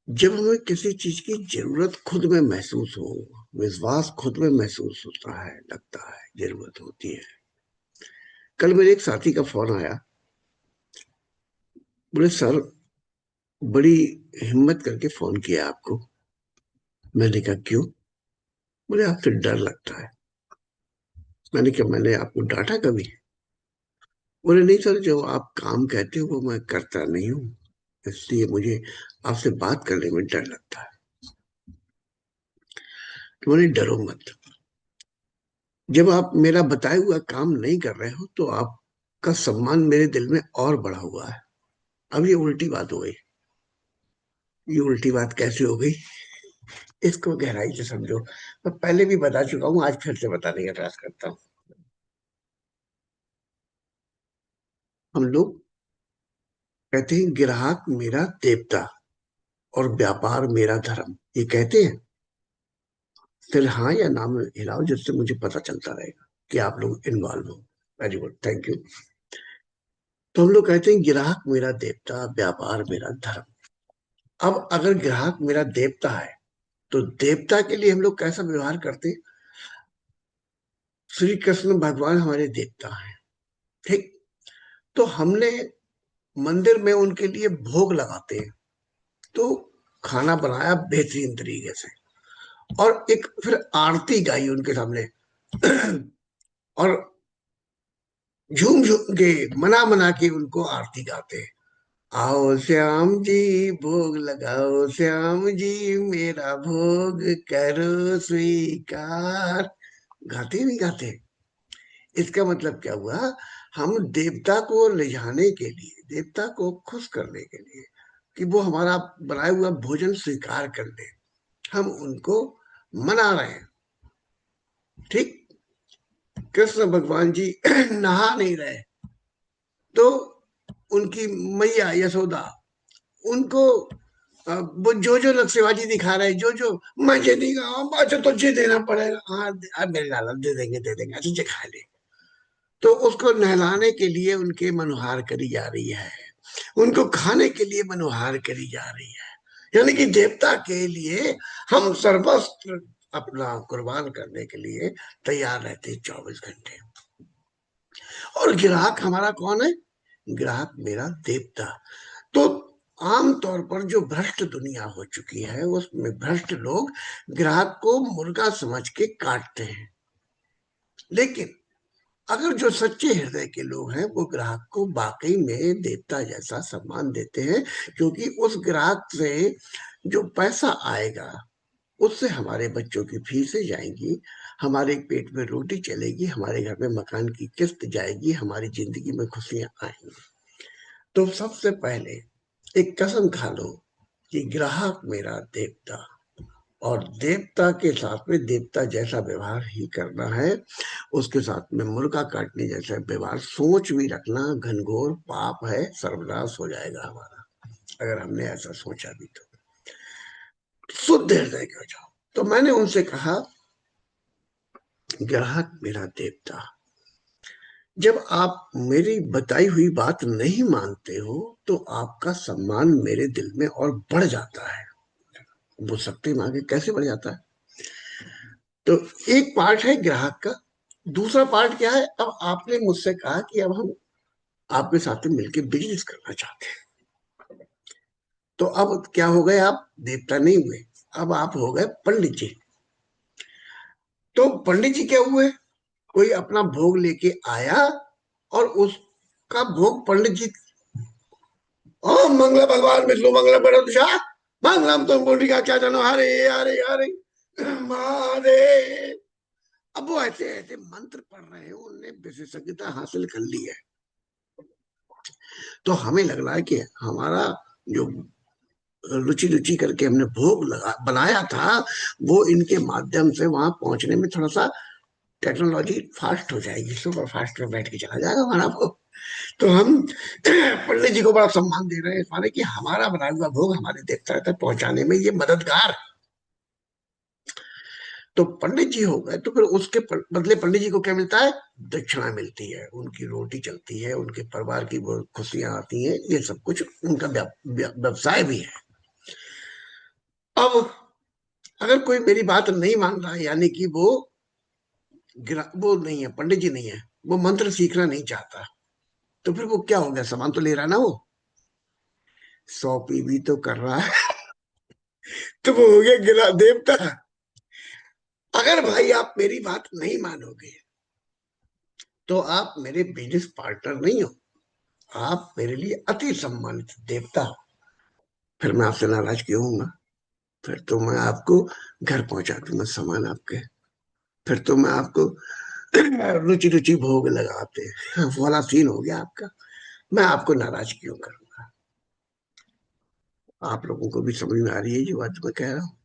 जब हमें किसी चीज की जरूरत खुद में महसूस हो, विश्वास खुद में महसूस होता है, लगता है जरूरत होती है। कल मेरे एक साथी का फोन आया। बोले सर, बड़ी हिम्मत करके फोन किया आपको। मैंने कहा क्यों? बोले आपसे डर लगता है। मैंने कहा मैंने आपको डांटा कभी? बोले नहीं सर, जो आप काम कहते हो वो मैं करता नहीं हूँ, इसलिए मुझे आपसे बात करने में डर लगता है। तो बोले डरो मत। जब आप मेरा बताया हुआ काम नहीं कर रहे हो तो आपका सम्मान मेरे दिल में और बढ़ा हुआ है। अब ये उल्टी बात हो गई। ये उल्टी बात कैसे हो गई, इसको गहराई से समझो। मैं पहले भी बता चुका हूँ, आज फिर से बताने का प्रयास करता हूँ। हम लोग कहते हैं ग्राहक मेरा देवता और व्यापार मेरा धर्म, ये कहते हैं। फिर हाँ या ना में हिलाओ, जिससे मुझे पता चलता रहेगा कि आप लोग इन्वॉल्व हो। Very good, thank you. तो हम लोग कहते हैं ग्राहक मेरा देवता, व्यापार मेरा धर्म। अब अगर ग्राहक मेरा देवता है तो देवता के लिए हम लोग कैसा व्यवहार करते हैं? श्री कृष्ण भगवान हमारे देवता हैं, ठीक। तो हमने मंदिर में उनके लिए भोग लगाते हैं, तो खाना बनाया बेहतरीन तरीके से, और एक फिर आरती गाई उनके सामने और झूम झूम के मना मना के उनको आरती गाते हैं। आओ श्याम जी भोग लगाओ, श्याम जी मेरा भोग करो स्वीकार। गाते नहीं गाते? इसका मतलब क्या हुआ? हम देवता को रिझाने के लिए, देवता को खुश करने के लिए कि वो हमारा बनाया हुआ भोजन स्वीकार कर ले, हम उनको मना रहे हैं, ठीक। कृष्ण भगवान जी नहा नहीं रहे, तो उनकी मैया यशोदा उनको वो जो जो नक्शेबाजी दिखा रहे हैं, जो जो मजे नहीं गा, अच्छा तुझे देना पड़ेगा, हाँ अब मेरे लाला दे देंगे, अच्छा तुझे खा ले। तो उसको नहलाने के लिए उनके मनुहार करी जा रही है, उनको खाने के लिए मनुहार करी जा रही है। यानी कि देवता के लिए हम सर्वस्व अपना कुर्बान करने के लिए तैयार रहते 24 घंटे। और ग्राहक हमारा कौन है? ग्राहक मेरा देवता। तो आमतौर पर जो भ्रष्ट दुनिया हो चुकी है उसमें भ्रष्ट लोग ग्राहक को मुर्गा समझ के काटते हैं, लेकिन अगर जो सच्चे हृदय के लोग हैं वो ग्राहक को वाकई में देवता जैसा सम्मान देते हैं, क्योंकि उस ग्राहक से जो पैसा आएगा उससे हमारे बच्चों की फीसें जाएंगी, हमारे पेट में रोटी चलेगी, हमारे घर में मकान की किस्त जाएगी, हमारी जिंदगी में खुशियां आएंगी। तो सबसे पहले एक कसम खा लो कि ग्राहक मेरा देवता, और देवता के साथ में देवता जैसा व्यवहार ही करना है। उसके साथ में मुर्गा काटने जैसा व्यवहार सोच भी रखना घनघोर पाप है, सर्वनाश हो जाएगा हमारा अगर हमने ऐसा सोचा भी तो। शुद्ध हृदय के हो जाओ। तो मैंने उनसे कहा ग्राहक मेरा देवता, जब आप मेरी बताई हुई बात नहीं मानते हो तो आपका सम्मान मेरे दिल में और बढ़ जाता है। वो शक्ति मांगे कैसे बढ़ जाता है? तो एक पार्ट है ग्राहक का। दूसरा पार्ट क्या है? अब आपने मुझसे कहा कि अब हम आपके साथ में मिलकर बिजनेस करना चाहते हैं। तो अब क्या हो गए? आप देवता नहीं हुए, अब आप हो गए पंडित जी। तो पंडित जी क्या हुए? कोई अपना भोग लेके आया और उसका भोग पंडित जी, ओम मंगल भगवान विष्णु मंगल बड़ो दिशा मंगलम तुम बोली का क्या जानो, हरे हरे हरे महादेव। अब वो ऐसे ऐसे मंत्र पढ़ रहे हैं, उन्होंने विशेषज्ञता हासिल कर ली है। तो हमें लग रहा है कि हमारा जो रुचि रुचि करके हमने भोग लगा बनाया था वो इनके माध्यम से वहां पहुंचने में थोड़ा सा टेक्नोलॉजी फास्ट हो जाएगी, सुपर फास्ट में बैठ के चला जाएगा हमारा भोग। तो हम पंडित जी को बड़ा सम्मान दे रहे हैं, माने कि हमारा बनाया हुआ भोग हमारे देवता तक पहुंचाने में ये मददगार। तो पंडित जी हो गए तो फिर उसके बदले पंडित जी को क्या मिलता है? दक्षिणा मिलती है, उनकी रोटी चलती है, उनके परिवार की वो खुशियां आती हैं, ये सब कुछ उनका व्यवसाय भी है। अब अगर कोई मेरी बात नहीं मान रहा है, यानी कि वो नहीं है, पंडित जी नहीं है, वो मंत्र सीखना नहीं चाहता, तो फिर वो क्या हो गया, सामान तो ले रहा है ना वो, 100 भी तो कर रहा है। तो वो हो गया गिरा देवता। अगर भाई आप मेरी बात नहीं मानोगे तो आप मेरे बिजनेस पार्टनर नहीं हो, आप मेरे लिए अति सम्मानित देवता हो। फिर मैं आपसे नाराज क्यों हूंगा? फिर तो मैं आपको घर पहुंचा दूंगा सामान आपके। फिर तो मैं आपको रुचि रुचि भोग लगाते वो वाला सीन हो गया आपका। मैं आपको नाराज क्यों करूंगा? आप लोगों को भी समझ में आ रही है ये बात मैं कह रहा हूँ?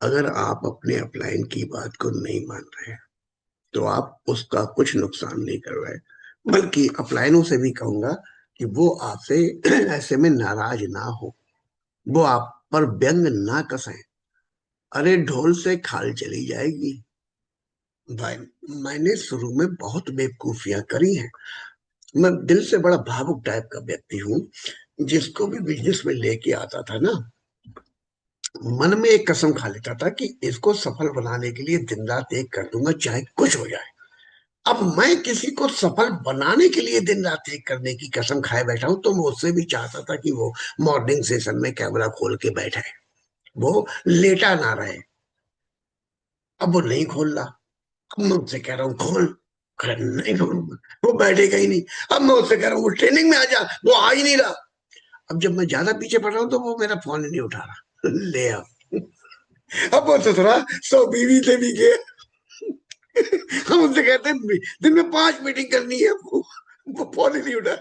अगर आप अपने अपलाइन की बात को नहीं मान रहे तो आप उसका कुछ नुकसान नहीं कर रहे, बल्कि अपलाइनों से भी कहूंगा कि वो आपसे ऐसे में नाराज ना हो, वो आप पर व्यंग ना कसें। अरे ढोल से खाल चली जाएगी भाई। मैंने शुरू में बहुत बेवकूफियां करी हैं। मैं दिल से बड़ा भावुक टाइप का व्यक्ति हूँ। जिसको भी बिजनेस में लेके आता था ना, मन में एक कसम खा लेता था कि इसको सफल बनाने के लिए दिन रात एक कर दूंगा, चाहे कुछ हो जाए। अब मैं किसी को सफल बनाने के लिए दिन रात एक करने की कसम खाए बैठा हूं, तो मैं उससे भी चाहता था कि वो मॉर्निंग सेशन में कैमरा खोल के बैठे, वो लेटा ना रहे। अब वो नहीं खोल रहा। अब मैं उससे कह रहा हूँ खोल, कह रहा नहीं खोलूंगा, वो बैठेगा ही नहीं। अब मैं उससे कह रहा हूँ वो ट्रेनिंग में आ जा, वो आ ही नहीं रहा। अब जब मैं ज्यादा पीछे पड़ रहा हूँ तो वो मेरा फोन ही नहीं उठा रहा। ले अब। अब वो तो थोड़ा 100 बीवी से भी गए। हम उससे कहते हैं दिन में 5 मीटिंग करनी है, वो फोन ही नहीं उठा।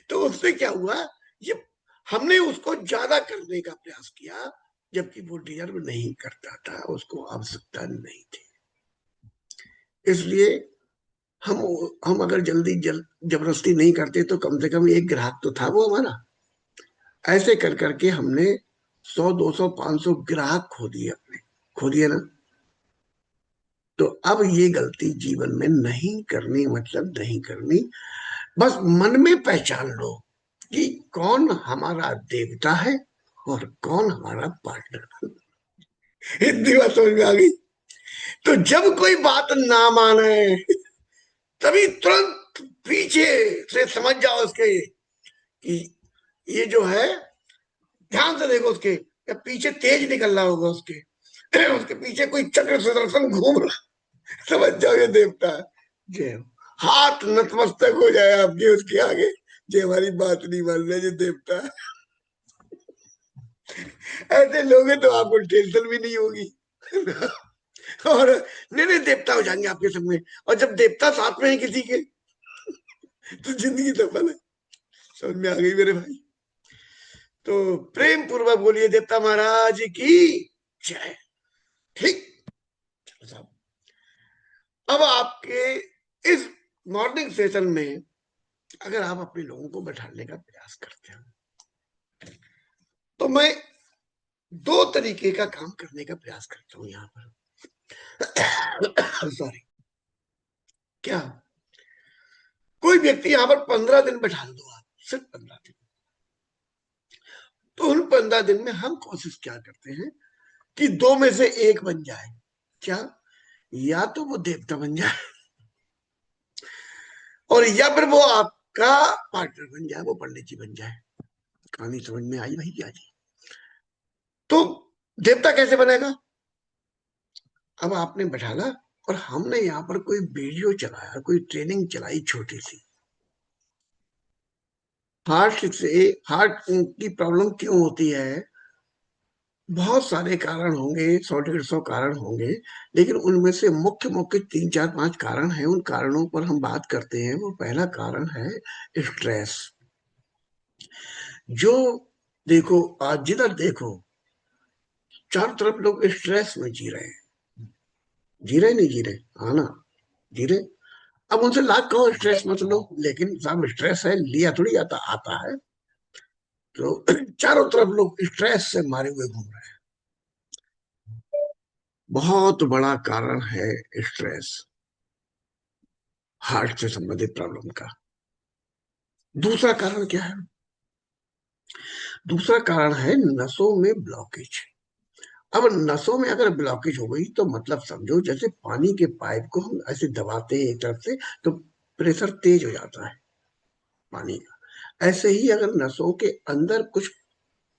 तो उससे क्या हुआ, ये हमने उसको ज्यादा करने का प्रयास किया, जबकि वो डिजर्व नहीं करता था, उसको आवश्यकता नहीं थी। इसलिए हम हम अगर जबरदस्ती नहीं करते तो कम से कम एक ग्राहक तो था वो हमारा। ऐसे कर करके हमने 100 200 500 ग्राहक खो दिए अपने, खो दिए ना। तो अब ये गलती जीवन में नहीं करनी, मतलब नहीं करनी। बस मन में पहचान लो कि कौन हमारा देवता है और कौन हमारा पार्टनर। हिंदी बात समझ में आ गई? तो जब कोई बात ना माने तभी तुरंत पीछे से समझ जाओ उसके कि ये जो है, ध्यान से देखो उसके, या पीछे तेज निकल रहा होगा उसके, उसके पीछे कोई चक्र सुदर्शन घूम रहा, समझ जाओ ये देवता है। जय हो। हाथ नतमस्तक हो जाए आपके उसके आगे, जे हमारी बात नहीं मान रहे, जो देवता है। ऐसे लोगे तो आपको टेंशन भी नहीं होगी। और निरे देवता हो जाएंगे आपके संग में। और जब देवता साथ में है किसी के, तो जिंदगी सफल है। समझ में आ गई मेरे भाई? तो प्रेम पूर्वक बोलिए देवता महाराज की जय। ठीक। चलो साहब, अब आपके इस मॉर्निंग सेशन में अगर आप अपने लोगों को बैठाने का प्रयास करते हैं तो मैं दो तरीके का काम करने का प्रयास करता हूं यहाँ पर। सॉरी। क्या, कोई व्यक्ति यहाँ पर 15 दिन बैठा दो आप, सिर्फ 15 दिन। तो उन 15 दिन में हम कोशिश क्या करते हैं कि दो में से एक बन जाए। क्या? या तो वो देवता बन जाए, और या फिर वो आपका पार्टनर बन जाए, वो पंडित जी बन जाए। कहानी समझ में आई भैया जी? तो देवता कैसे बनेगा? अब आपने बैठाला और हमने यहाँ पर कोई वीडियो चलाया, कोई ट्रेनिंग चलाई छोटी सी। हार्ट की प्रॉब्लम क्यों होती है? बहुत सारे कारण होंगे, 100 150 कारण होंगे, लेकिन उनमें से मुख्य मुख्य 3 4 5 कारण हैं। उन कारणों पर हम बात करते हैं। वो पहला कारण है स्ट्रेस। जो देखो, आज जिधर देखो चारों तरफ लोग स्ट्रेस में जी रहे हैं। जी रहे नहीं जी रहे? हाँ ना, जी रहे। अब उनसे लाख कहो स्ट्रेस मत लो, लेकिन साहब स्ट्रेस है, लिया थोड़ी आता आता है। तो चारों तरफ लोग स्ट्रेस से मारे हुए घूम रहे हैं। बहुत बड़ा कारण है स्ट्रेस, हार्ट से संबंधित प्रॉब्लम का। दूसरा कारण क्या है? दूसरा कारण है नसों में ब्लॉकेज। अब नसों में अगर ब्लॉकेज हो गई तो मतलब समझो जैसे पानी के पाइप को हम ऐसे दबाते हैं एक तरफ से तो प्रेशर तेज हो जाता है पानी का। ऐसे ही अगर नसों के अंदर कुछ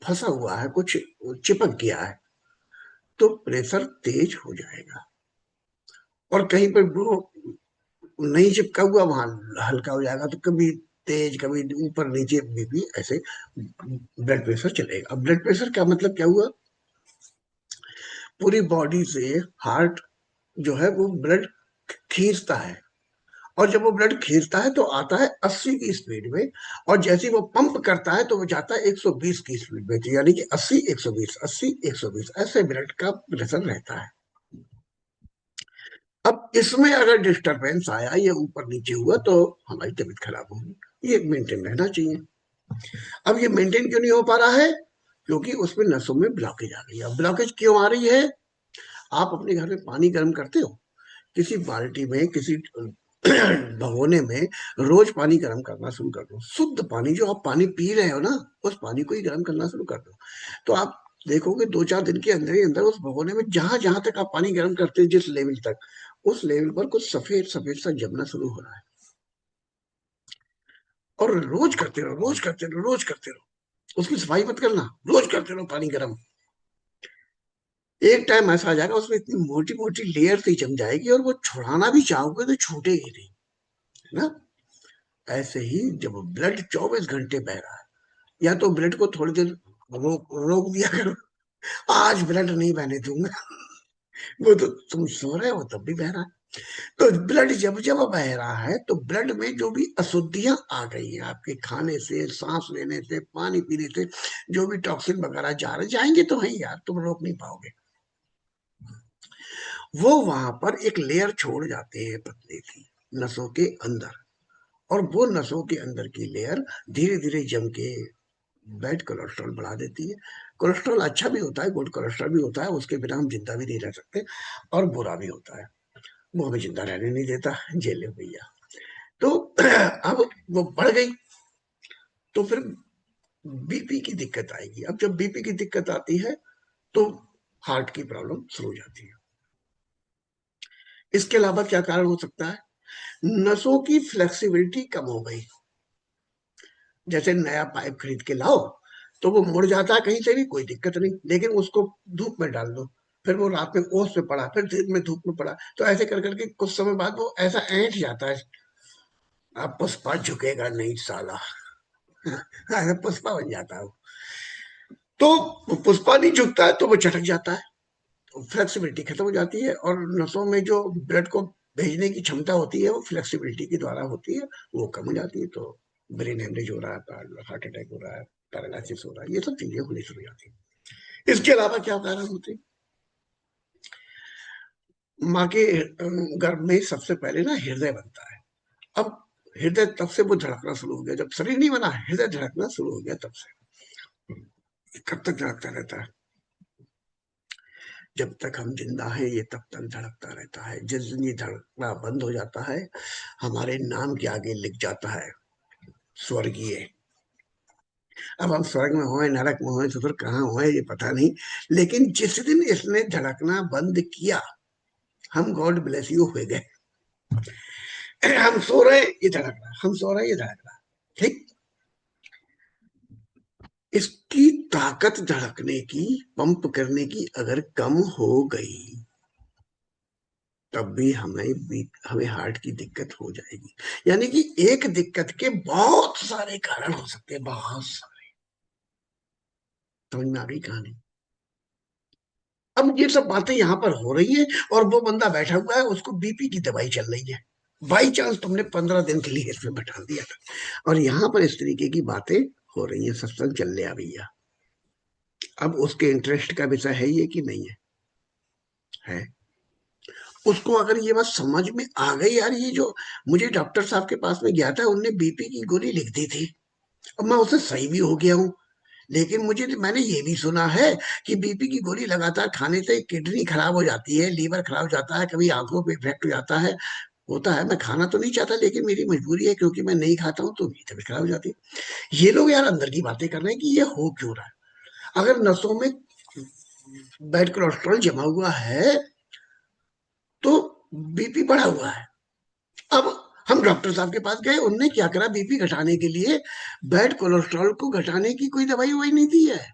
फंसा हुआ है, कुछ चिपक गया है, तो प्रेशर तेज हो जाएगा। और कहीं पर वो नहीं चिपका हुआ वहां हल्का हो जाएगा, तो कभी तेज कभी ऊपर नीचे भी ऐसे ब्लड प्रेशर चलेगा। अब ब्लड प्रेशर का मतलब क्या हुआ, पूरी बॉडी से हार्ट जो है वो ब्लड खींचता है, और जब वो ब्लड खींचता है तो आता है 80 की स्पीड में, और जैसे ही वो पंप करता है तो वो जाता है 120 की स्पीड में, तो यानी कि 80 120 80 120 ऐसे ब्लड का प्रेशर रहता है। अब इसमें अगर डिस्टरबेंस आया, ये ऊपर नीचे हुआ, तो हमारी तबीयत खराब होगी। ये मेंटेन रहना चाहिए। अब ये मेंटेन क्यों नहीं हो पा रहा है, क्योंकि उसमें नसों में ब्लॉकेज आ गई है। अब ब्लॉकेज क्यों आ रही है, आप अपने घर में पानी गर्म करते हो, किसी बाल्टी में, किसी भगोने में रोज पानी गर्म करना शुरू कर दो। शुद्ध पानी जो आप पानी पी रहे हो ना, उस पानी को ही गर्म करना शुरू कर दो। तो आप देखोगे 2-4 दिन के अंदर ही अंदर उस भगोने में जहां जहां तक आप पानी गर्म करते हैं, जिस लेवल तक, उस लेवल पर कुछ सफेद सफेद सा जमना शुरू हो रहा है। और रोज करते रहो, रोज करते रहो, रोज करते रहो। उसकी सफाई मत करना, रोज करते रहो पानी गर्म। एक टाइम ऐसा आ जाएगा उसमें इतनी मोटी मोटी लेयर से जम जाएगी, और वो छुड़ाना भी चाहोगे तो छूटेगी नहीं, है ना। ऐसे ही जब ब्लड 24 घंटे बह रहा है, या तो ब्लड को थोड़ी देर रोक रोक दिया करो, आज ब्लड नहीं बहने दूंगा। वो तो तुम सो रहे हो तब भी बह रहा है। तो ब्लड जब जब बह रहा है तो ब्लड में जो भी अशुद्धियां आ गई हैं आपके खाने से, सांस लेने से, पानी पीने से, जो भी टॉक्सिन वगैरह जा रहे जाएंगे तो है यार, तुम रोक नहीं पाओगे। वो वहां पर एक लेयर छोड़ जाते हैं पतले की, नसों के अंदर। और वो नसों के अंदर की लेयर धीरे धीरे जम के बैड कोलेस्ट्रॉल बढ़ा देती है। कोलेस्ट्रॉल अच्छा भी होता है, गुड कोलेस्ट्रॉल भी होता है, उसके बिना हम जिंदा भी नहीं रह सकते। और बुरा भी होता है, वो हमें जिंदा रहने नहीं देता, जेल में भैया। तो अब वो बढ़ गई, तो फिर बीपी की दिक्कत आएगी। अब जब बीपी की दिक्कत आती है तो हार्ट की प्रॉब्लम शुरू हो जाती है। इसके अलावा क्या कारण हो सकता है, नसों की फ्लेक्सिबिलिटी कम हो गई। जैसे नया पाइप खरीद के लाओ, तो वो मुड़ जाता है कहीं से भी, कोई दिक्कत नहीं, लेकिन उसको धूप में डाल दो, फिर वो रात में ओस पे पड़ा, फिर दिन में धूप में पड़ा, तो ऐसे कर करके कुछ समय बाद वो ऐसा ऐंठ जाता है। अब पुष्पा झुकेगा नहीं साला। ऐसा पुष्पा बन जाता है वो। तो पुष्पा नहीं झुकता है तो वो झटक जाता है, तो फ्लेक्सिबिलिटी खत्म हो जाती है, और नसों में जो ब्लड को भेजने की क्षमता होती है वो फ्लेक्सिबिलिटी के द्वारा होती है, वो कम हो जाती है। तो ब्रेन हेमरेज हो रहा है, हार्ट अटैक हो रहा है, पैरालिसिस हो रहा है, ये सब चीजें होनी शुरू हो जाती है। इसके अलावा क्या कारण होते हैं, माँ के गर्भ में सबसे पहले ना हृदय बनता है। अब हृदय तब से वो धड़कना शुरू हो गया, जब शरीर नहीं बना हृदय धड़कना शुरू हो गया तब से। कब तक धड़कता रहता है, जब तक हम जिंदा हैं ये तब तक धड़कता रहता है। जिस दिन ये धड़कना बंद हो जाता है, हमारे नाम के आगे लिख जाता है स्वर्गीय। अब हम स्वर्ग में होए, नरक में होए, तो फिर कहाँ होए ये पता नहीं, लेकिन जिस दिन इसने धड़कना बंद किया, हम गॉड ब्लेस यू हो गए। हम सो रहे ये धड़क रहा, हम सो रहे ये धड़क रहा, ठीक। इसकी ताकत धड़कने की, पंप करने की अगर कम हो गई, तब भी हमें हार्ट की दिक्कत हो जाएगी। यानी कि एक दिक्कत के बहुत सारे कारण हो सकते हैं, बहुत सारे। समझ में आ गई कहानी। अब ये सब बातें यहाँ पर हो रही है, और वो बंदा बैठा हुआ है, उसको बीपी की दवाई चल रही है। बाई चांस तुमने 15 दिन के लिए इसमें बैठा दिया था, और यहाँ पर इस तरीके की बातें हो रही है, सत्संग चल रहा भैया। अब उसके इंटरेस्ट का विषय है ये कि नहीं है उसको अगर ये बात समझ में आ गई, यार ये जो मुझे डॉक्टर साहब के पास में गया था, उनने बीपी की गोली लिख दी थी, अब मैं उससे सही भी हो गया हूँ, लेकिन मैंने ये भी सुना है कि बीपी की गोली लगातार खाने से किडनी खराब हो जाती है, लीवर खराब हो जाता है, कभी आंखों पे इफेक्ट हो जाता है, होता है, मैं खाना तो नहीं चाहता लेकिन मेरी मजबूरी है, क्योंकि मैं नहीं खाता हूँ तो मेरी तबीयत खराब हो जाती है। ये लोग यार अंदर की बातें कर रहे हैं कि ये हो क्यों रहा है। अगर नसों में बैड कोलेस्ट्रॉल जमा हुआ है तो बीपी बढ़ा हुआ है। अब हम डॉक्टर साहब के पास गए, उनने क्या करा, बीपी घटाने के लिए बैड कोलेस्ट्रॉल को घटाने की कोई दवाई वही नहीं दी है,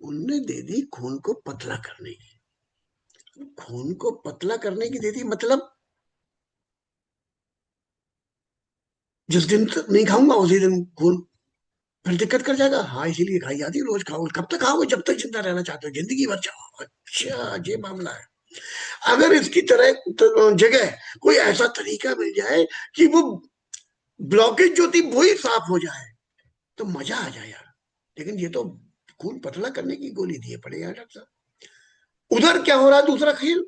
उनने दे दी खून को पतला करने की। खून को पतला करने की दे दी मतलब जिस दिन तक नहीं खाऊंगा उसी दिन खून फिर दिक्कत कर जाएगा। हाँ इसीलिए खाई जाती है, रोज खाओ। कब तक खाओगे, जब तक जिंदा रहना चाहते हो, जिंदगी भर चाहो। अच्छा ये मामला है। अगर इसकी तरह जगह कोई ऐसा तरीका मिल जाए कि वो ब्लॉकेज जो थी वही साफ हो जाए तो मजा आ जाए यार। लेकिन ये तो खून पतला करने की गोली दिए पड़े यार डॉक्टर साहब। उधर क्या हो रहा है दूसरा खेल,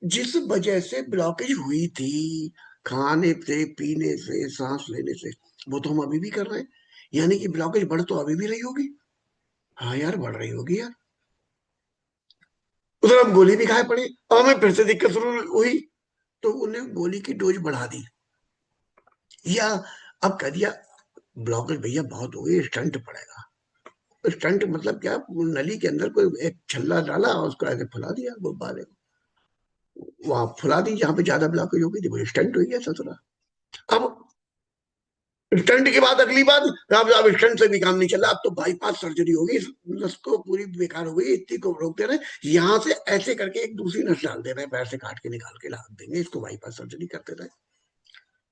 जिस वजह से ब्लॉकेज हुई थी, खाने से, पीने से, सांस लेने से, वो तो हम अभी भी कर रहे हैं। यानी कि ब्लॉकेज बढ़ तो अभी भी रही होगी। हाँ यार बढ़ रही होगी यार। उधर हम गोली भी खाए पड़े और हमें फिर से दिक्कत शुरू हुई, तो उन्हें गोली की डोज बढ़ा दी, या अब कह दिया ब्लॉकेज भैया बहुत हो गई, स्टंट पड़ेगा। स्टंट मतलब क्या, नली के अंदर कोई एक छल्ला डाला और उसको ऐसे फुला दिया गुब्बारे को, वहां फुला दी जहां पे ज्यादा ब्लॉकेज हो गई थी, वो स्टंट हो गया ससुरा। अब स्टंट के बाद अगली बात, अब स्टंट से भी काम नहीं चला, अब तो बाईपास सर्जरी होगी, नस तो पूरी बेकार हो गई, इतनी को रोक दे रहे हैं, यहाँ से ऐसे करके एक दूसरी नस डाल दे रहे हैं, पैर से काट के निकाल के ला देंगे, इसको बाईपास सर्जरी करते रहे।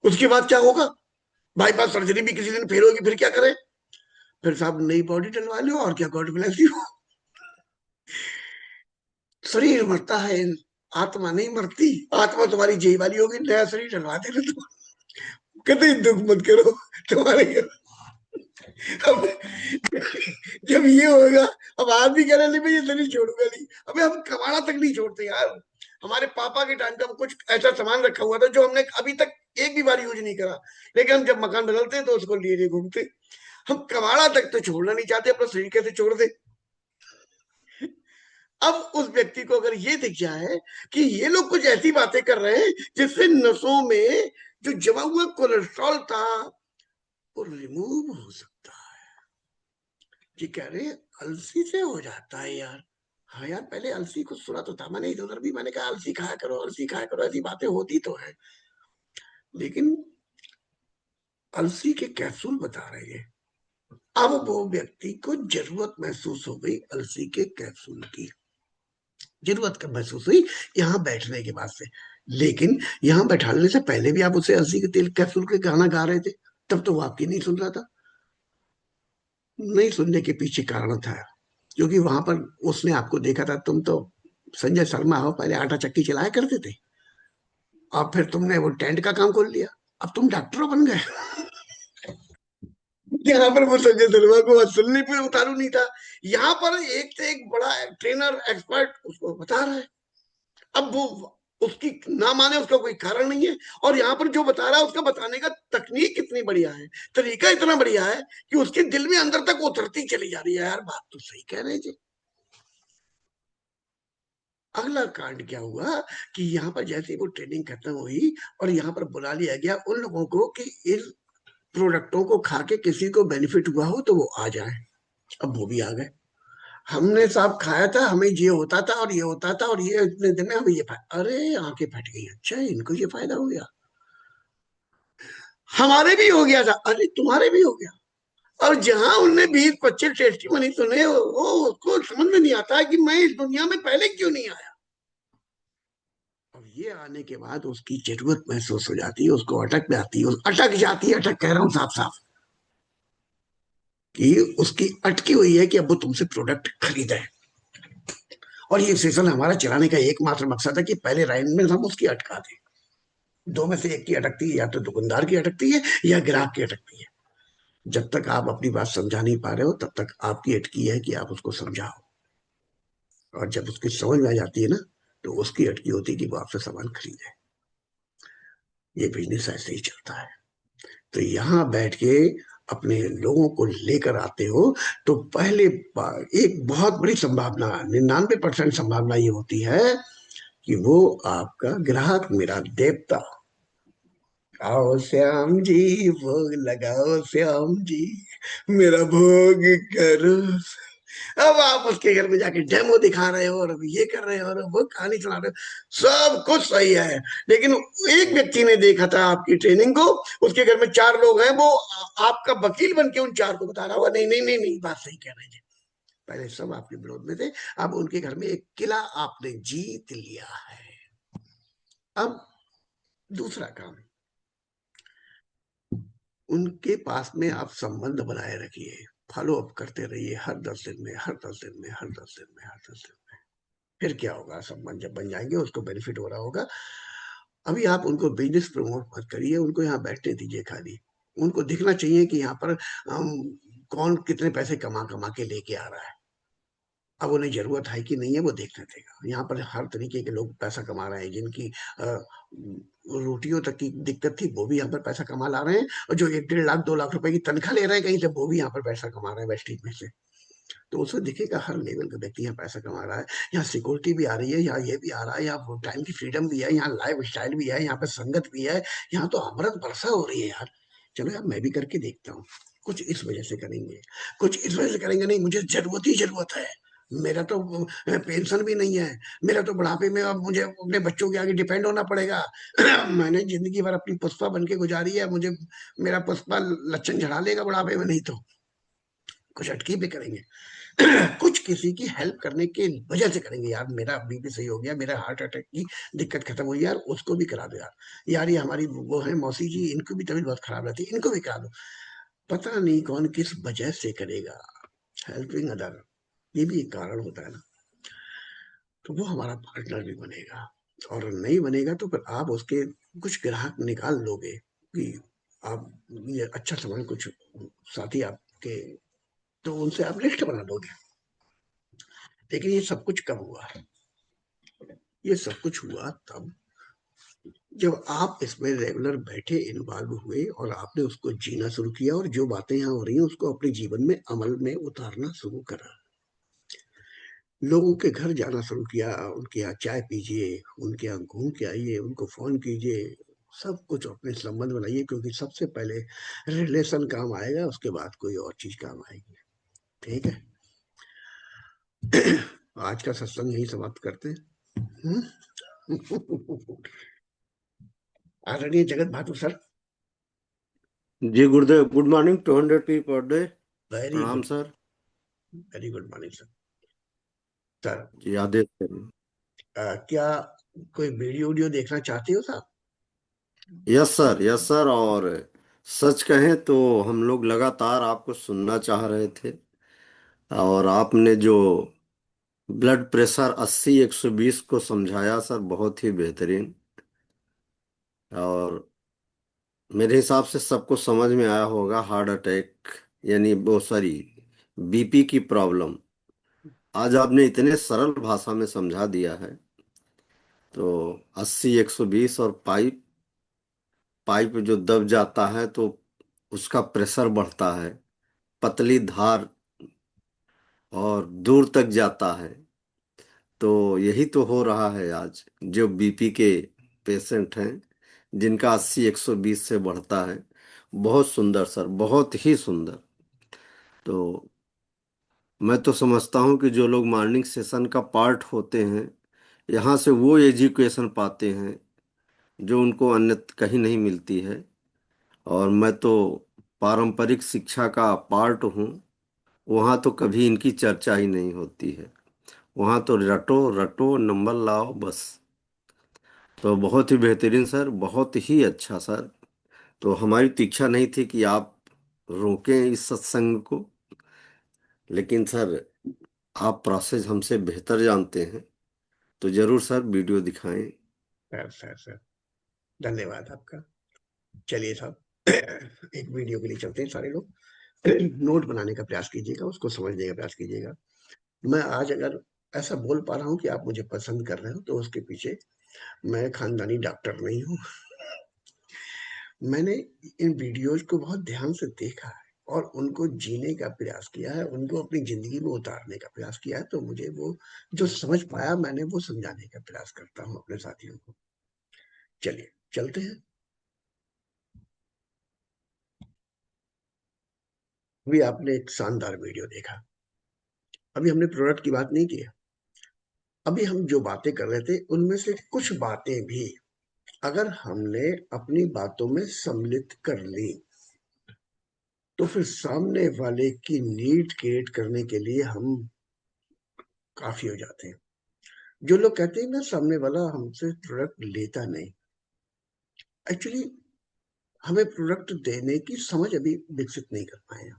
उसके बाद क्या होगा, बाईपास सर्जरी भी किसी दिन फेल होगी, फिर क्या करें, फिर साहब नई बॉडी डलवा लो और क्या, गॉड ब्लेस यू। शरीर मरता है, आत्मा नहीं मरती। आत्मा तुम्हारी जेई वाली होगी, नया शरीर डलवा देना तुम, कभी दुख मत करो तुम्हारे। अब जब ये होगा, अब आदमी कह रहे भाई ये शरीर छोड़ूंगा नहीं, अबे हम कबाड़ा तक नहीं छोड़ते यार। हमारे पापा के टाइम का कुछ ऐसा सामान रखा हुआ था जो हमने अभी तक एक भी बार यूज नहीं करा, लेकिन हम जब मकान बदलते तो उसको लिए घूमते। हम कबाड़ा तक तो छोड़ना नहीं चाहते, अपना शरीर कैसे छोड़ दे। अब उस व्यक्ति को अगर ये दिख जाए कि ये लोग कुछ ऐसी बातें कर रहे हैं जिससे नसों में जो जमा हुआ कोलेस्ट्रॉल था वो रिमूव हो सकता है, ये कह रहे हैं अलसी से हो जाता है यार। हाँ यार पहले अलसी को सुना तो था मैंने, इधर उधर भी मैंने कहा अलसी खाया करो, अलसी खाया करो, ऐसी बातें होती तो है, लेकिन अलसी के कैप्सूल बता रहे हैं। अब वो व्यक्ति को जरूरत महसूस हो गई अलसी के कैप्सूल की, जरूरत कब महसूस हुई, यहाँ बैठने के बाद से। लेकिन यहाँ बैठाने से पहले भी आप उसे अलसी के तेल कैप्सूल के गाना गा रहे थे, तब तो वो आपकी नहीं सुन रहा था। नहीं सुनने के पीछे कारण था, क्योंकि वहां पर उसने आपको देखा था, तुम तो संजय शर्मा हो, पहले आटा चक्की चलाया करते थे, और फिर तुमने वो टेंट का काम खोल लिया, अब तुम डॉक्टर बन गए। यहाँ पर वो संजय शर्मा को सुनने पे उतारू नहीं था, यहाँ पर एक से एक बड़ा ट्रेनर एक्सपर्ट उसको बता रहा है। अब वो उसकी ना माने उसका कोई कारण नहीं है, और यहाँ पर जो बता रहा है उसका बताने का तकनीक कितनी बढ़िया है, तरीका इतना बढ़िया है कि उसके दिल में अंदर तक उतरती चली जा रही है। यार बात तो सही कह रहे जी। अगला कांड क्या हुआ कि यहाँ पर जैसे वो ट्रेनिंग खत्म हुई और यहाँ पर बुला लिया गया उन लोगों को कि इन प्रोडक्टों को खा के किसी को बेनिफिट हुआ हो तो वो आ जाए। अब वो भी आ गए, हमने साहब खाया था, हमें ये होता था और ये होता था और ये इतने दिन में हमें ये फायदा, अरे आंखें फट गई, अच्छा इनको ये फायदा हो गया, हमारे भी हो गया था, अरे तुम्हारे भी हो गया। और जहां उनने 20-25 टेस्टी मनी सुने, वो उसको समझ में नहीं आता है कि मैं इस दुनिया में पहले क्यों नहीं आया। अब ये आने के बाद उसकी जरूरत महसूस हो जाती है, उसको अटक जाती है, अटक जाती है, अटक कह रहा हूं साफ साफ, कि उसकी अटकी हुई है कि अब वो तुमसे प्रोडक्ट खरीदे। और ये सेशन हमारा चलाने का एकमात्र मकसद है कि पहले राउंड में हम उसकी अटका दें। दो में से एक की अटकती है, या तो दुकानदार की अटकती है या ग्राहक की अटकती है। जब तक आप अपनी बात समझा नहीं पा रहे हो तब तक आपकी अटकी है कि आप उसको समझाओ, और जब उसकी समझ में आ जाती है ना, तो उसकी अटकी होती है कि वो आपसे सामान खरीदे। ये बिजनेस ऐसे ही चलता है। तो यहाँ बैठ के अपने लोगों को लेकर आते हो, तो पहले एक बहुत बड़ी संभावना, 99% संभावना ये होती है कि वो आपका ग्राहक मेरा देवता आओ श्याम जी भोग लगाओ श्याम जी, मेरा भोग करो। अब आप उसके घर में जाके डेमो दिखा रहे हो और ये कर रहे हो और वो कहानी सुना रहे हो, सब कुछ सही है। लेकिन एक व्यक्ति ने देखा था आपकी ट्रेनिंग को, उसके घर में 4 लोग हैं, वो आपका वकील बन के उन 4 को बता रहा होगा नहीं नहीं नहीं नहीं, बात सही कह रहे थे। पहले सब आपके विरोध में थे, अब उनके घर में एक किला आपने जीत लिया है। अब दूसरा काम, उनके पास में आप संबंध बनाए रखिए, फॉलो अप करते रहिए, हर 10 दिन में, हर 10 दिन में, हर 10 दिन में, हर 10 दिन में। फिर क्या होगा, संबंध जब बन जाएंगे उसको बेनिफिट हो रहा होगा। अभी आप उनको बिजनेस प्रमोट मत करिए, उनको यहाँ बैठने दीजिए खाली। उनको दिखना चाहिए कि यहाँ पर कौन कितने पैसे कमा कमा के लेके आ रहा है। अब उन्हें जरूरत है कि नहीं है वो देखना देगा। यहाँ पर हर तरीके के लोग पैसा कमा रहे हैं, जिनकी रोटियों तक की दिक्कत थी वो भी यहाँ पर पैसा कमा ला रहे हैं, और जो 1-1.5 लाख 2 लाख रुपए की तनख्वाह ले रहे हैं कहीं से, वो भी यहाँ पर पैसा कमा रहे हैं वेस्टिज में से। तो उससे दिखेगा हर लेवल का व्यक्ति यहाँ पैसा कमा रहा है। यहाँ सिक्योरिटी भी आ रही है, यहाँ ये भी आ रहा है, यहाँ टाइम की फ्रीडम भी है, यहाँ लाइफ स्टाइल भी है, यहाँ पे संगत भी है, यहाँ तो अमृत वर्षा हो रही है यार। चलो यार मैं भी करके देखता हूँ। कुछ इस वजह से करेंगे, कुछ इस वजह से करेंगे, नहीं मुझे जरूरत ही जरूरत है। मेरा तो पेंशन भी नहीं है, मेरा तो बुढ़ापे में अब मुझे अपने बच्चों के आगे डिपेंड होना पड़ेगा। मैंने जिंदगी भर अपनी पुष्पा बन के गुजारी है, मुझे मेरा पुष्पा लक्षण झड़ा लेगा बुढ़ापे में, नहीं तो कुछ अटकी पे करेंगे। कुछ किसी की हेल्प करने के वजह से करेंगे यार। मेरा बीपी सही हो गया, मेरा हार्ट अटैक की दिक्कत खत्म हुई यार, उसको भी करा दो यार। यार ये हमारी वो है मौसी जी, इनको भी तबीयत बहुत खराब रहती है, इनको भी करा दो। पता नहीं कौन किस वजह से करेगा। हेल्पिंग अदर, ये भी एक कारण होता है ना। तो वो हमारा पार्टनर भी बनेगा, और नहीं बनेगा तो फिर आप उसके कुछ ग्राहक निकाल लोगे कि आप ये अच्छा सामान कुछ साथी आपके, तो उनसे आप लिस्ट बना दोगे। लेकिन ये सब कुछ कब हुआ, ये सब कुछ हुआ तब जब आप इसमें रेगुलर बैठे, इन्वॉल्व हुए, और आपने उसको जीना शुरू किया, और जो बातें यहाँ हो रही हैं उसको अपने जीवन में अमल में उतारना शुरू करा। लोगों के घर जाना शुरू किया, उनके यहाँ चाय पीजिए, उनके यहाँ घूम के आइए, उनको फोन कीजिए, सब कुछ अपने संबंध बनाइए, क्योंकि सबसे पहले रिलेशन काम आएगा, उसके बाद कोई और चीज काम आएगी। ठीक है। आज का सत्संग यही समाप्त करते हैं। आदरणीय जगत बहादुर सर, जी गुरुदेव, good morning. 200 per day. Very प्रणाम good, sir. Very good morning sir. Sir, ji आदेश करें। क्या कोई वीडियो वीडियो देखना चाहते हो साहब? Yes sir, yes sir. और सच कहें तो हम लोग लगातार आपको सुनना चाह रहे थे, और आपने जो ब्लड प्रेशर 80-120 को समझाया सर, बहुत ही बेहतरीन। और मेरे हिसाब से सबको समझ में आया होगा, हार्ट अटैक यानी वो सॉरी बीपी की प्रॉब्लम आज आपने इतने सरल भाषा में समझा दिया है। तो 80-120 और पाइप पाइप जो दब जाता है तो उसका प्रेशर बढ़ता है, पतली धार और दूर तक जाता है। तो यही तो हो रहा है आज, जो बीपी के पेशेंट हैं जिनका 80-120 से बढ़ता है। बहुत सुंदर सर, बहुत ही सुंदर। तो मैं तो समझता हूँ कि जो लोग मॉर्निंग सेशन का पार्ट होते हैं, यहाँ से वो एजुकेशन पाते हैं जो उनको अन्य कहीं नहीं मिलती है। और मैं तो पारंपरिक शिक्षा का पार्ट हूँ, वहाँ तो कभी इनकी चर्चा ही नहीं होती है। वहाँ तो रटो रटो नंबर लाओ बस। तो बहुत ही बेहतरीन सर, बहुत ही अच्छा सर। तो हमारी तो इच्छा नहीं थी कि आप रोकें इस सत्संग को, लेकिन सर आप प्रोसेस हमसे बेहतर जानते हैं, तो जरूर सर वीडियो दिखाएं। सर धन्यवाद आपका। चलिए साहब, एक वीडियो के लिए चलते हैं सारे लोग। नोट बनाने का प्रयास कीजिएगा, उसको समझने का प्रयास कीजिएगा। मैं आज अगर ऐसा बोल पा रहा हूँ कि आप मुझे पसंद कर रहे हो, तो उसके पीछे मैं खानदानी डॉक्टर नहीं हूँ। मैंने इन वीडियोज को बहुत ध्यान से देखा है, और उनको जीने का प्रयास किया है, उनको अपनी जिंदगी में उतारने का प्रयास किया है। तो मुझे वो जो समझ पाया, मैंने वो समझाने का प्रयास करता हूँ अपने साथियों को। चलिए चलते हैं। अभी आपने एक शानदार वीडियो देखा। अभी हमने प्रोडक्ट की बात नहीं की है। अभी हम जो बातें कर रहे थे उनमें से कुछ बातें भी अगर हमने अपनी बातों में सम्मिलित कर ली तो फिर सामने वाले की नीड क्रिएट करने के लिए हम काफी हो जाते हैं। जो लोग कहते हैं ना सामने वाला हमसे प्रोडक्ट लेता नहीं, एक्चुअली हमें प्रोडक्ट देने की समझ अभी विकसित नहीं कर पाए हैं।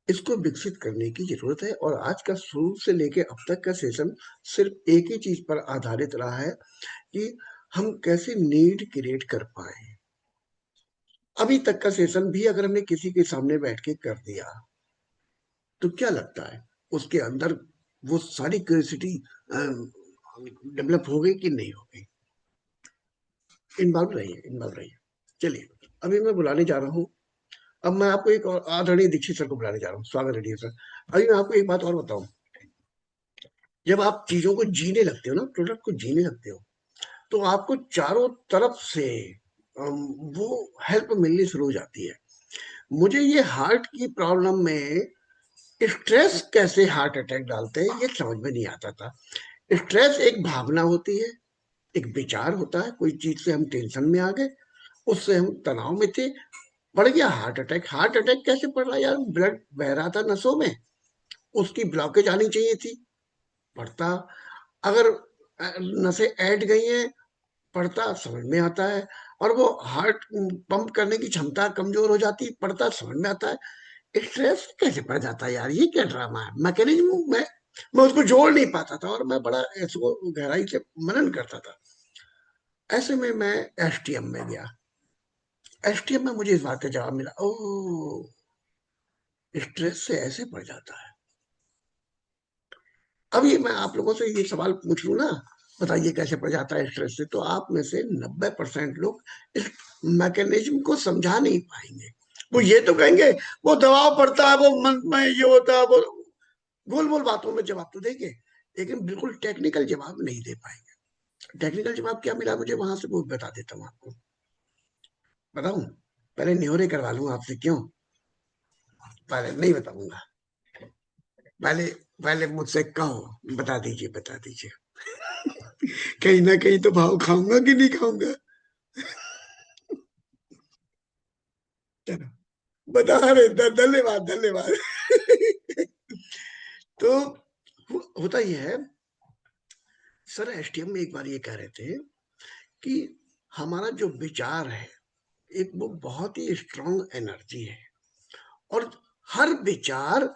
इसको विकसित करने की जरूरत है और आज का शुरू से लेके अब तक का सेशन सिर्फ एक ही चीज पर आधारित रहा है कि हम कैसे नीड क्रिएट कर पाए। अभी तक का सेशन भी अगर हमने किसी के सामने बैठ के कर दिया तो क्या लगता है उसके अंदर वो सारी क्यूरियोसिटी डेवलप हो गई कि नहीं हो गई? इन्वॉल्व रही है। चलिए, अभी मैं बुलाने जा रहा हूँ। अब मैं आपको एक और आदरणीय दीक्षित सर को बुलाने जा रहा हूँ। स्वागत है डियर सर। अभी मैं आपको एक बात और बताऊं। जब आप चीजों को जीने लगते हो ना, प्रोडक्ट को जीने लगते हो, तो आपको चारों तरफ से वो हेल्प मिलनी शुरू हो जाती है। मुझे ये हार्ट की प्रॉब्लम में स्ट्रेस कैसे हार्ट अटैक डालते हैं ये समझ में नहीं आता था। स्ट्रेस एक भावना होती है, एक विचार होता है, कोई चीज से हम टेंशन में आ गए, उससे हम तनाव में थे, पड़ गया हार्ट अटैक। हार्ट अटैक कैसे पड़ रहा यार? ब्लड बह रहा था नसों में, उसकी ब्लॉकेज आनी चाहिए थी, पड़ता। अगर नसें ऐड गई हैं, पड़ता समझ में आता है। और वो हार्ट पंप करने की क्षमता कमजोर हो जाती, पड़ता समझ में आता है। स्ट्रेस कैसे पड़ जाता है यार? ये क्या ड्रामा है? मैकेनिज्म मैं उसको जोड़ नहीं पाता था और मैं बड़ा इसको गहराई से मनन करता था। ऐसे में मैं एसटीएम में गया। एसटीएम में मुझे इस बात का जवाब मिला, ओ स्ट्रेस से ऐसे पड़ जाता है। अभी मैं आप लोगों से ये सवाल पूछ लूं ना, बताइए कैसे पड़ जाता है स्ट्रेस से, तो आप में से 90% लोग इस मैकेनिज्म को समझा नहीं पाएंगे। वो ये तो कहेंगे वो दबाव पड़ता है, वो मन में ये होता है, वो गोल मोल बातों में जवाब तो देंगे, लेकिन बिल्कुल टेक्निकल जवाब नहीं दे पाएंगे। टेक्निकल जवाब क्या मिला मुझे वहां से, वो बता देता हूँ आपको। बताऊं? पहले न्योरे करवा लूं आपसे, क्यों? पहले नहीं बताऊंगा, पहले पहले मुझसे कहो, बता दीजिए बता दीजिए। कहीं ना कहीं तो भाव खाऊंगा कि नहीं खाऊंगा। चलो, बता रहे धन्यवाद धन्यवाद। तो होता यह है, सर एसटीएम में एक बार ये कह रहे थे कि हमारा जो विचार है एक वो बहुत ही स्ट्रांग एनर्जी है और हर विचार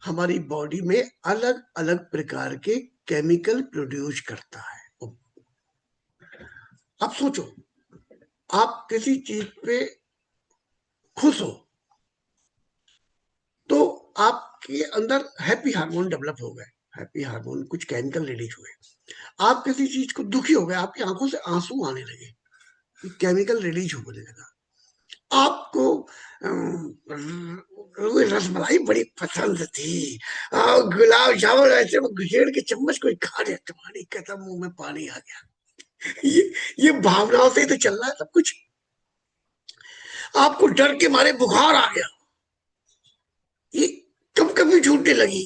हमारी बॉडी में अलग अलग प्रकार के केमिकल प्रोड्यूस करता है। आप सोचो, आप किसी चीज पे खुश हो तो आपके अंदर हैप्पी हार्मोन डेवलप हो गए, हैप्पी हार्मोन कुछ केमिकल रिलीज हुए। आप किसी चीज को दुखी हो गए, आपकी आंखों से आंसू आने लगे, केमिकल रिलीज होने लगा। आपको रसमलाई बड़ी पसंद थी, गुलाब जामुन ऐसे में घुसेड़ के चम्मच कोई खा रहे, तुम्हारी कसम मुंह में पानी आ गया। ये भावनाओं से ही तो चल रहा है सब कुछ। आपको डर के मारे बुखार आ गया, ये कब कभी छूटने लगी।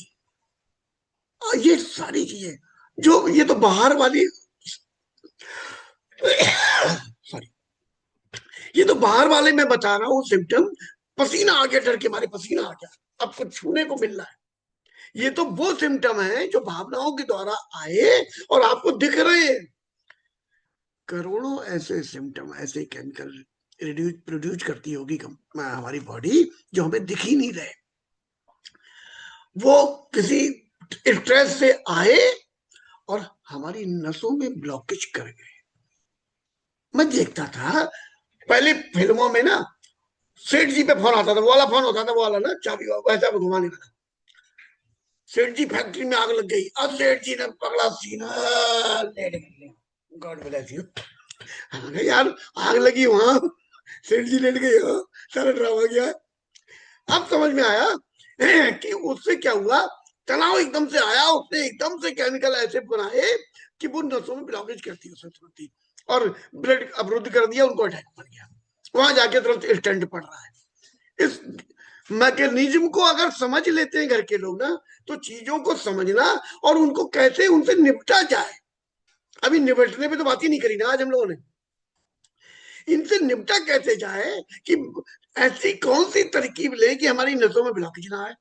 ये सारी चीजें जो, ये तो बाहर वाली, सॉरी, ये तो बाहर वाले मैं बता रहा हूँ सिम्टम। पसीना आ गया, डर के मारे पसीना आ गया, अब कुछ छूने को मिल रहा है। ये तो वो सिम्टम है जो भावनाओं के द्वारा आए और आपको दिख रहे हैं। करोड़ों ऐसे सिम्टम, ऐसे केमिकल प्रोड्यूस करती होगी हमारी बॉडी, जो हमें दिख ही नहीं रहे। वो किसी स्ट्रेस से आए और हमारी नसों में ब्लॉकेज कर गए। मैं देखता था पहले फिल्मों में ना, सेठ जी पे फोन आता था, वो वाला फोन होता था, वो वाला ना चाबी वैसा घुमाने वाला। सेठ जी फैक्ट्री में आग लग गई, अब सेठ जी ने पकड़ा सीना, लेट गए, गॉड ब्लेस यू। यार आग लगी वहां, सेठ जी लेट गए हो, सारा ड्रामा किया। अब समझ में आया कि उससे क्या हुआ, तनाव एकदम से आया, उसने एकदम से केमिकल ऐसे बनाए कि वो नसों में ब्लॉकेज करती है उसमें तुरंत ही, और ब्लड अवरुद्ध कर दिया, उनको अटैक पड़ गया। वहां जाके तुरंत स्टेंट पड़ रहा है। इस मैकेनिज्म को अगर समझ लेते हैं घर के लोग ना, तो चीजों को समझना और उनको कैसे उनसे निपटा जाए। अभी निपटने पे तो बात ही नहीं करी ना आज हम लोगों ने, इनसे निपटा कैसे जाए, कि ऐसी कौन सी तरकीब ले कि हमारी नसों में ब्लॉकेज ना आए।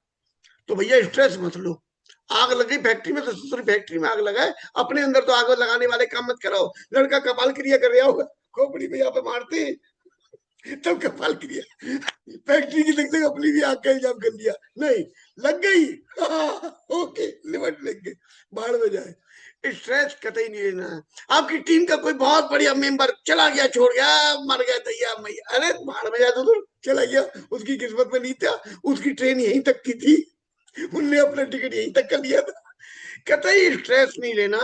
तो भैया स्ट्रेस मत लो। आग लगी फैक्ट्री में तो दूसरी फैक्ट्री में आग लगाए, अपने अंदर तो आग लगाने वाले काम मत करो। लड़का कपाल क्रिया कर रहा होगा, खोपड़ी में यहाँ पे मारते हैं, तब कपाल क्रिया, फैक्ट्री की लगते अपनी भी आग का इल्जाम कर लिया, नहीं लग गई, ओके लिमिट लग गई, बाढ़ में जाए। स्ट्रेस कतई नहीं लेना है। आपकी टीम का कोई बहुत बढ़िया मेंबर चला गया, छोड़ गया, मर गया दैया मैया, अरे बाढ़ में जाए तो चला गया, उसकी किस्मत में नहीं था, उसकी ट्रेन यहीं तक की थी, उनने अपना टिकट यहीं तक कर लिया था। कतई स्ट्रेस नहीं लेना,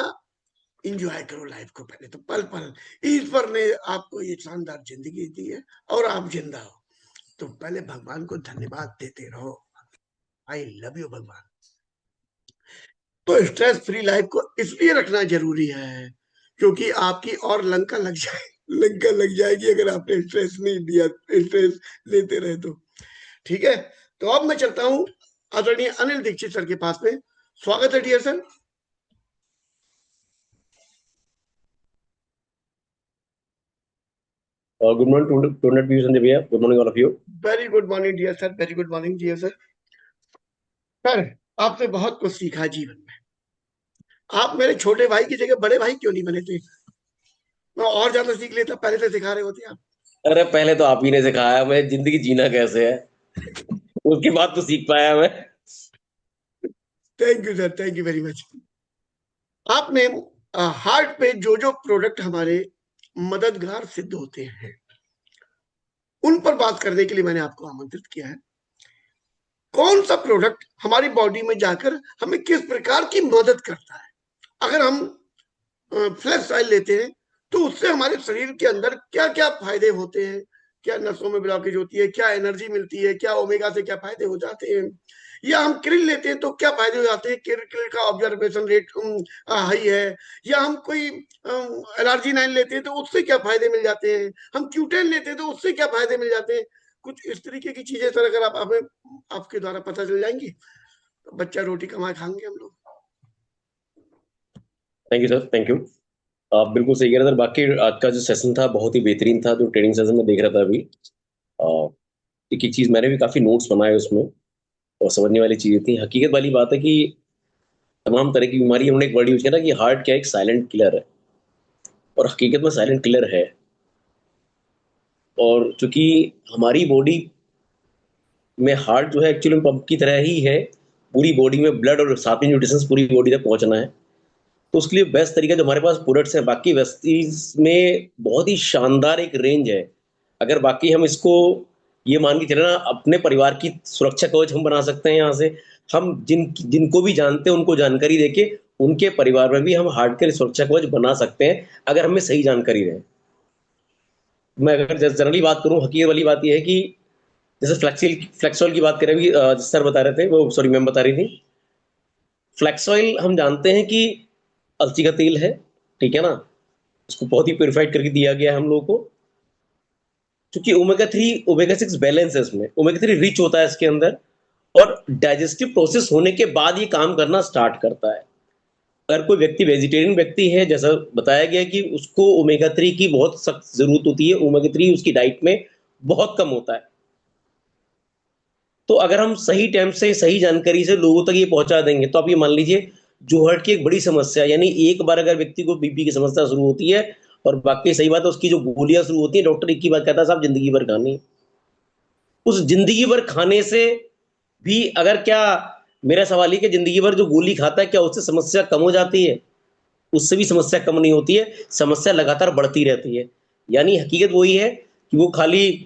इंजॉय करो लाइफ को। पहले तो पल पल ईश्वर ने आपको ये शानदार जिंदगी दी है और आप जिंदा हो, तो पहले भगवान को धन्यवाद देते रहो। आई लव यू भगवान। तो स्ट्रेस फ्री लाइफ को इसलिए रखना जरूरी है क्योंकि आपकी और लंका लग जाए, लंका लग जाएगी अगर आपने स्ट्रेस नहीं दिया, स्ट्रेस लेते रहे तो। ठीक है, तो अब मैं चलता हूं आदरणीय अनिल दीक्षित सर के पास में। स्वागत है dear sir. Good morning to net viewers and भैया. Good morning all of you. Very good morning dear sir, very good morning dear sir. Sir, आपसे बहुत कुछ सीखा जीवन में। आप मेरे छोटे भाई की जगह बड़े भाई क्यों नहीं बने थे? मैं और ज्यादा सीख लेता, पहले से सिखा रहे होते आप। अरे पहले तो आप ही ने सिखाया मैं जिंदगी जीना कैसे है, उसके बाद तो सीख पाया मैं। Thank you sir, thank you very much. आपने हार्ट पे जो जो प्रोडक्ट हमारे मददगार सिद्ध होते हैं उन पर बात करने के लिए मैंने आपको आमंत्रित किया है। कौन सा प्रोडक्ट हमारी बॉडी में जाकर हमें किस प्रकार की मदद करता है। अगर हम फ्लैश ऑयल लेते हैं तो उससे हमारे शरीर के अंदर क्या क्या फायदे होते हैं, क्या नसों में ब्लॉकेज होती है, क्या एनर्जी मिलती है, क्या ओमेगा से क्या फायदे हो जाते हैं। या हम क्रिल लेते हैं तो क्या फायदे हो जाते हैं, क्रिल का ऑब्जर्वेशन रेट हाई है। या हम कोई एलर्जी 9 लेते हैं तो उससे क्या फायदे मिल जाते हैं। हम क्यूटेन लेते हैं तो उससे क्या फायदे मिल जाते हैं। कुछ इस तरीके की चीजें सर अगर आप हमें आपके द्वारा पता चल जाएंगी तो बच्चा रोटी कमाए खाएंगे हम लोग। Thank you sir, thank you. आप बिल्कुल सही कह रहे थे। बाकी आज का जो सेशन था बहुत ही बेहतरीन था, जो ट्रेनिंग सेशन में देख रहा था अभी। एक एक चीज मैंने भी काफी नोट्स बनाए उसमें, और समझने वाली चीजें थी। हकीकत वाली बात है कि तमाम तरह की बीमारी, उन्होंने एक वर्ड यूज किया ना कि हार्ट क्या एक साइलेंट किलर है, और हकीकत में साइलेंट किलर है। और चूंकि हमारी बॉडी में हार्ट जो है एक्चुअली पंप की तरह ही है, पूरी बॉडी में ब्लड और साथ में न्यूट्रिशंस पूरी बॉडी तक पहुंचना है। तो उसके लिए बेस्ट तरीका जो हमारे पास प्रोडक्ट्स हैं, बाकी वेस्टीज में बहुत ही शानदार एक रेंज है। अगर बाकी हम इसको ये मान के चले ना, अपने परिवार की सुरक्षा कवच हम बना सकते हैं। यहाँ से हम जिनको भी जानते हैं उनको जानकारी देके उनके परिवार में भी हम हार्ट के सुरक्षा कवच बना सकते हैं, अगर हमें सही जानकारी रहे। मैं अगर जनरली बात करूं, हकीकत वाली बात यह है कि जैसे फ्लेक्सॉइल की बात करें, अभी सर बता रहे थे, वो सॉरी मैम बता रही थी। फ्लेक्सॉइल हम जानते हैं कि अलसी का तेल है, ठीक है ना। उसको बहुत ही प्योरीफाइड करके दिया गया है हम लोगों को, क्योंकि ओमेगा 3 ओमेगा 6 बैलेंस है इसमें। ओमेगा 3 रिच होता है इसके अंदर, और डाइजेस्टिव प्रोसेस होने के बाद ये काम करना स्टार्ट करता है। अगर कोई व्यक्ति वेजिटेरियन व्यक्ति है, जैसा बताया गया कि उसको ओमेगा 3 की बहुत सख्त जरूरत होती है, ओमेगा 3 उसकी डाइट में बहुत कम होता है। तो अगर हम सही टाइम से सही जानकारी से लोगों तक ये पहुंचा देंगे, तो आप ये मान लीजिए जो हार्ट की एक बड़ी समस्या, यानी एक बार अगर व्यक्ति को बीपी की समस्या शुरू होती है, और बाकी सही बात है उसकी जो गोलियां शुरू होती है, डॉक्टर एक ही बात कहता है साहब जिंदगी भर खानी। उस जिंदगी भर खाने से भी अगर क्या, मेरा सवाल ही कि जिंदगी भर जो गोली खाता है क्या उससे समस्या कम हो जाती है? उससे भी समस्या कम नहीं होती है, समस्या लगातार बढ़ती रहती है। यानी हकीकत वही है कि वो खाली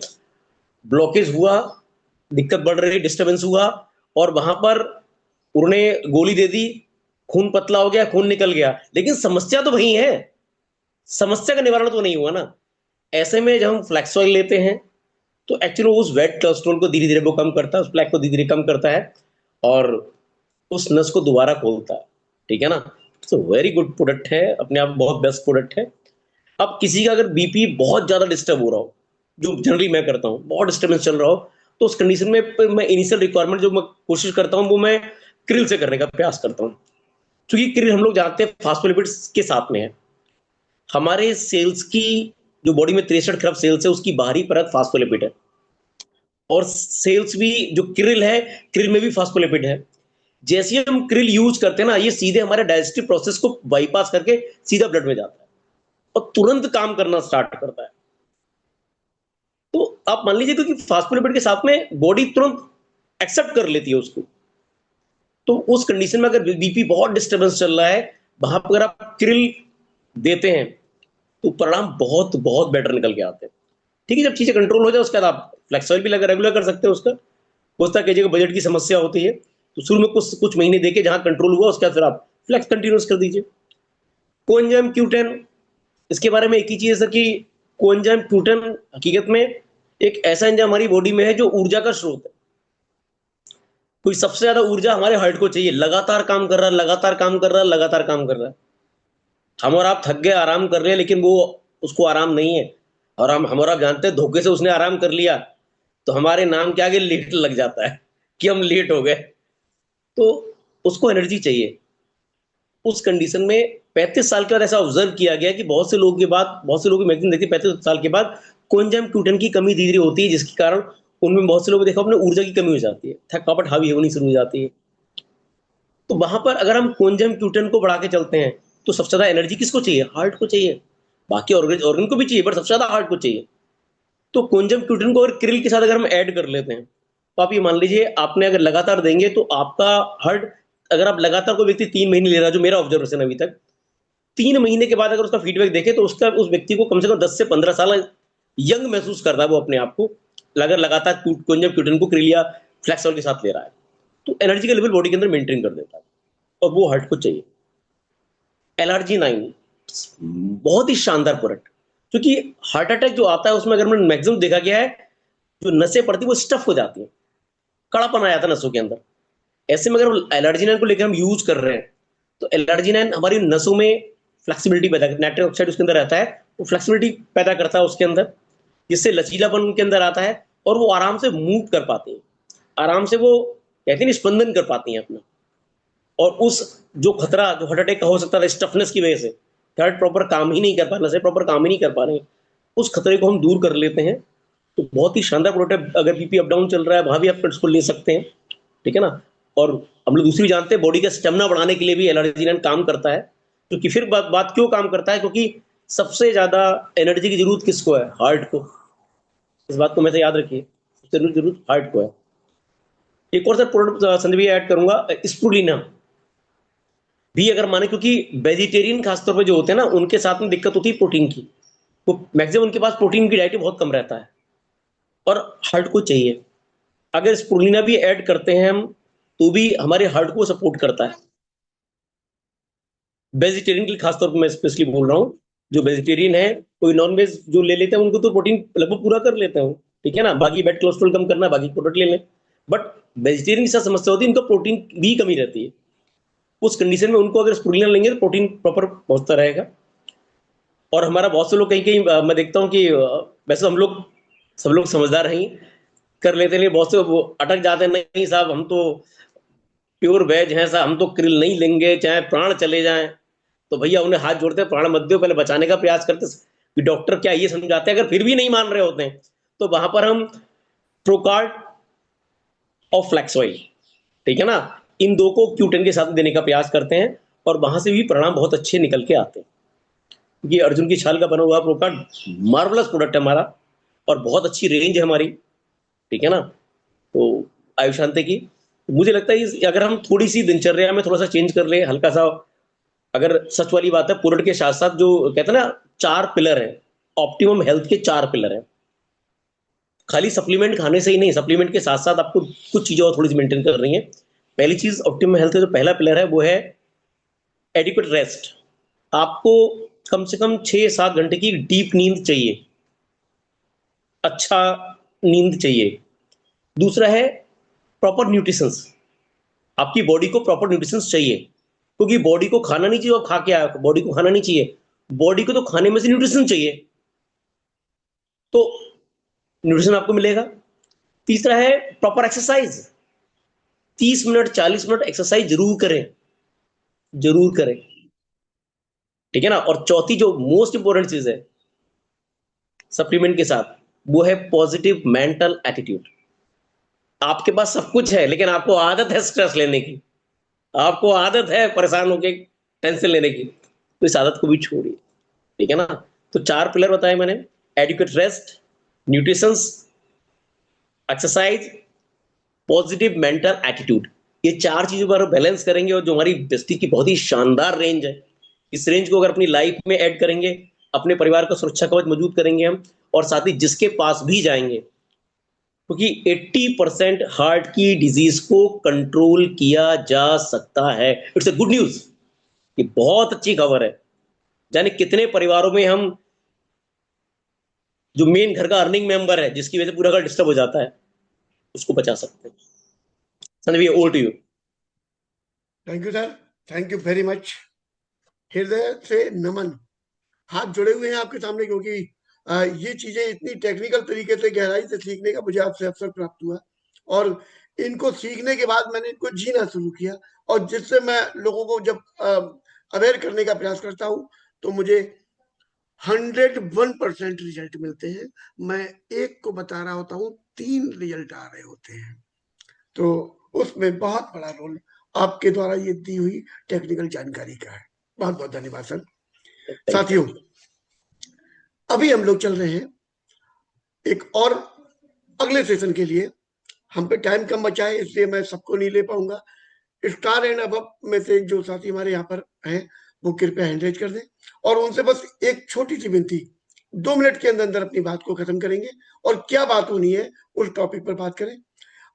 ब्लॉकेज हुआ, दिक्कत बढ़ रही, डिस्टर्बेंस हुआ, और वहां पर उन्होंने गोली दे दी, खून पतला हो गया, खून निकल गया, लेकिन समस्या तो वही है, समस्या का निवारण तो नहीं हुआ ना। ऐसे में जब हम फ्लैक्स ऑयल लेते हैं तो एक्चुअली उस वेट कोलेस्ट्रॉल को धीरे धीरे वो कम करता है, उस प्लेक को धीरे धीरे कम करता है, और उस नस को दोबारा खोलता है, ठीक है ना। तो वेरी गुड प्रोडक्ट है, अपने आप बहुत बेस्ट प्रोडक्ट है। अब किसी का अगर बीपी बहुत ज्यादा डिस्टर्ब हो रहा हो, जो जनरली मैं करता हूँ, बहुत डिस्टर्बेंस चल रहा हो, तो उस कंडीशन में मैं इनिशियल रिक्वायरमेंट जो मैं कोशिश करता हूँ वो मैं क्रिल से करने का प्रयास करता हूँ, क्योंकि क्रिल हम लोग जानते हैं फास्फोलिपिड्स के साथ में है। हमारे सेल्स की जो बॉडी में 63 खरब सेल्स है उसकी बाहरी परत फास्फोलिपिड है, और सेल्स भी जो क्रिल है, क्रिल में भी फास्फोलिपिड है। जैसे ही हम क्रिल यूज करते हैं ना, ये सीधे हमारे डाइजेस्टिव प्रोसेस को बाईपास करके सीधा ब्लड में जाता है और तुरंत काम करना स्टार्ट करता है। तो आप मान लीजिए कि फास्फोलिपिड के साथ में बॉडी तुरंत एक्सेप्ट कर लेती है उसको। तो उस कंडीशन में अगर बीपी बहुत डिस्टर्बेंस चल रहा है, वहां पर अगर आप क्रिल देते हैं तो परिणाम बहुत बहुत बेटर निकल के आते हैं। ठीक है, जब चीजें कंट्रोल हो जाए उसके बाद आप फ्लेक्स ऑयल भी लगा रेगुलर कर सकते हैं उसका। हो सकता है कि जगह बजट की समस्या होती है तो शुरू में कुछ कुछ महीने देके जहां कंट्रोल हुआ उसके बाद फिर आप फ्लेक्स कंटिन्यूस कर दीजिए। कोएंजाइम Q10, इसके बारे में एक ही चीज है सर कि कोएंजाइम Q10 हकीकत में एक ऐसा एंजाइम हमारी बॉडी में है जो ऊर्जा का स्रोत है। कोई सबसे ज्यादा ऊर्जा हमारे हार्ट को चाहिए, लगातार काम कर रहा है, लगातार काम कर रहा है, लगातार काम कर रहा है। हम और आप थक गए, आराम कर रहे हैं, लेकिन वो उसको आराम नहीं है। और हम और आप जानते हैं धोखे से उसने आराम कर लिया तो हमारे नाम के आगे लेट लग जाता है कि हम लेट हो गए। तो उसको एनर्जी चाहिए। उस कंडीशन में 35 साल के बाद ऐसा ऑब्जर्व किया गया कि बहुत से लोगों के बाद, बहुत से लोगों की मैगजीन देखी, 35 साल के बाद कोएंजाइम Q10 की कमी धीरे धीरे होती है, जिसके कारण उनमें बहुत से लोग देखा अपने ऊर्जा की कमी हो जाती है, थकावट हावी होनी शुरू हो जाती है। तो वहां पर अगर हम कोएंजाइम Q10 को बढ़ा के चलते हैं तो सबसे ज्यादा एनर्जी किसको चाहिए? हार्ट को चाहिए। बाकी ऑर्गन को भी चाहिए, बट सबसे ज्यादा हार्ट को चाहिए। तो कोएंजाइम Q10 को और क्रिल के साथ अगर हम ऐड कर लेते हैं तो आप ये मान लीजिए आपने अगर लगातार देंगे तो आपका हार्ट, अगर आप लगातार कोई व्यक्ति 3 महीने ले रहा है, जो मेरा ऑब्जर्वेशन अभी तक, 3 महीने के बाद अगर उसका फीडबैक देखे तो उसका, उस व्यक्ति को कम से कम 10 से 15 साल यंग महसूस करता है वो अपने आप को, अगर लगातार कोएंजाइम Q10 को क्रिल या फ्लैक्स ऑयल के साथ ले रहा है। तो एनर्जी का लेवल बॉडी के अंदर मेंटेन कर देता है और वो हार्ट को चाहिए। LRG9 बहुत ही शानदार प्रोडक्ट, क्योंकि हार्ट अटैक जो आता है उसमें अगर मैंने मैक्सिमम देखा गया है, जो नसें पड़ती वो स्टफ हो जाती है, कड़ापन आ जाता है नसों के अंदर। ऐसे में अगर LRG9 को लेकर हम यूज कर रहे हैं तो LRG9 हमारी नसों में फ्लेक्सिबिलिटी पैदा करता है, नाइट्रिक ऑक्साइड उसके अंदर रहता है, वो फ्लेक्सिबिलिटी पैदा करता है उसके अंदर, जिससे लचीलापन उनके अंदर आता है और वो आराम से मूव कर पाते हैं, आराम से वो कहते हैं स्पंदन कर पाती हैं अपना। और उस जो खतरा जो हार्ट अटैक का हो सकता था स्टफनेस की वजह से, हार्ट प्रॉपर काम ही नहीं कर पा रहे, नसें प्रॉपर काम ही नहीं कर पा रहे, उस खतरे को हम दूर कर लेते हैं। तो बहुत ही शानदार प्रोडक्ट। अगर बीपी अप डाउन चल रहा है वहां भी आप इसको ले सकते हैं, ठीक है ना। और हम लोग दूसरी जानते हैं बॉडी का स्टेमिना बढ़ाने के लिए भी LRG9 काम करता है। क्योंकि फिर बात क्यों काम करता है, क्योंकि सबसे ज्यादा एनर्जी की जरूरत किसको है? हार्ट को। इस बात को हमेशा याद रखिए, सबसे जरूरत हार्ट को है। एक और सर प्रोडक्ट संजय भैया ऐड करूंगा, स्प्रुलिना भी अगर माने, क्योंकि वेजिटेरियन खासतौर पर जो होते हैं ना उनके साथ में दिक्कत होती है प्रोटीन की, वो मैक्सिमम उनके पास प्रोटीन की डाइट बहुत कम रहता है और हार्ट को चाहिए। अगर स्प्रुलिना भी ऐड करते हैं हम तो भी हमारे हार्ट को सपोर्ट करता है। वेजिटेरियन के लिए खासतौर पर मैं स्पेशली बोल रहा हूँ, जो वेजिटेरियन है, कोई नॉन वेज जो ले लेते हैं उनको तो प्रोटीन लगभग पूरा कर लेते हैं, ठीक है ना। बाकी बैड कोलेस्ट्रॉल कम करना, बाकी प्रोडक्ट ले लें। बट वेजिटेरियन की साथ समस्या होती है, उनका प्रोटीन भी कमी रहती है। उस कंडीशन में उनको अगर स्प्रुलिना लेंगे तो प्रोटीन प्रॉपर पहुंचता रहेगा। और हमारा बहुत से लोग कहीं कहीं मैं देखता हूँ कि वैसे हम लोग सब लोग समझदार नहीं कर लेते हैं, बहुत से वो अटक जाते हैं, नहीं साहब हम तो प्योर वेज हैं साहब, हम तो क्रिल नहीं लेंगे चाहे प्राण चले जाएं। तो भैया उन्हें हाथ जोड़ते हैं, प्राण मत दो, पहले बचाने का प्रयास करते कि डॉक्टर क्या ये समझाते हैं। अगर फिर भी नहीं मान रहे होते हैं तो वहां पर हम प्रोकार्ड और फ्लैक्स ऑयल, ठीक है ना, इन दो को Q10 के साथ देने का प्रयास करते हैं और वहां से भी परिणाम बहुत अच्छे निकल के आते हैं। ये अर्जुन की छाल का बना हुआ प्रोकार्ड मार्वलस प्रोडक्ट है हमारा और बहुत अच्छी रेंज है हमारी, ठीक है ना। तो आयु शांति की मुझे लगता है अगर हम थोड़ी सी दिनचर्या में थोड़ा सा चेंज कर ले, हल्का सा, अगर सच वाली बात है, प्रोडक्ट के साथ साथ जो कहते हैं ना 4 पिलर है, ऑप्टिमम हेल्थ के 4 पिलर है। खाली सप्लीमेंट खाने से ही नहीं, सप्लीमेंट के साथ साथ आपको कुछ चीजें और थोड़ी सी मेंटेन कर रही है। पहली चीज ऑप्टिमम हेल्थ का जो पहला पिलर है वो है एडिक्वेट रेस्ट। आपको कम से कम 6-7 घंटे की डीप नींद चाहिए, अच्छा नींद चाहिए। दूसरा है प्रॉपर न्यूट्रिशन, आपकी बॉडी को प्रॉपर न्यूट्रिशन चाहिए, क्योंकि बॉडी को खाना नहीं चाहिए, खा के आया, बॉडी को खाना नहीं चाहिए, बॉडी को तो खाने में से न्यूट्रिशन चाहिए। तो न्यूट्रिशन आपको मिलेगा। तीसरा है proper exercise, 30 minute 40 minute exercise जरूर करें, जरूर करें, ठीक है ना। और चौथी जो मोस्ट इंपॉर्टेंट चीज है सप्लीमेंट के साथ, वो है पॉजिटिव मेंटल एटीट्यूड। आपके पास सब कुछ है, लेकिन आपको आदत है स्ट्रेस लेने की, आपको आदत है परेशान होकर टेंशन लेने की, तो इस आदत को भी छोड़िए, ठीक है ना। तो 4 पिलर बताए मैंने, adequate rest, nutrition, exercise, positive mental attitude. ये 4 चीजों पर बैलेंस करेंगे और जो हमारी बेस्टी की बहुत ही शानदार रेंज है, इस रेंज को अगर अपनी लाइफ में ऐड करेंगे, अपने परिवार का सुरक्षा कवच मजबूत करेंगे हम, और साथ ही जिसके पास भी जाएंगे, क्योंकि 80% हार्ट की डिजीज को कंट्रोल किया जा सकता है। इट्स अ गुड न्यूज, ये बहुत अच्छी खबर है। जाने कितने परिवारों में हम, जो मेन घर का अर्निंग मेंबर है, जिसकी वजह से पूरा घर डिस्टर्ब हो जाता है, उसको बचा सकते हैं। संजय भैया, over to you. Thank you sir, thank you very much. हृदय से नमन, हाथ जुड़े हुए हैं आपके सामने, क्योंकि ये चीजें इतनी टेक्निकल तरीके से गहराई से सीखने का मुझे आपसे अवसर प्राप्त हुआ, और इनको सीखने के बाद मैंने इनको जीना शुरू किया, और जिससे मैं लोगों को जब अवेयर करने का प्रयास करता हूँ, तो मुझे 101% रिजल्ट मिलते हैं। मैं एक को बता रहा होता हूँ, 3 रिजल्ट आ रहे होते हैं, तो उसमें बहुत बड़ा रोल आपके द्वारा ये दी हुई टेक्निकल जानकारी का है। बहुत बहुत धन्यवाद सर। साथियों, अभी हम लोग चल रहे हैं एक और अगले सेशन के लिए। हम पे टाइम कम बचा है, इसलिए मैं सबको नहीं ले पाऊंगा। स्टार एंड अब में से जो साथी हमारे यहाँ पर हैं, वो कृपया हैंड रेज कर दें, और उनसे बस एक छोटी सी विनती, 2 मिनट के अंदर अंदर अपनी बात को खत्म करेंगे, और क्या बात होनी है उस टॉपिक पर बात करें।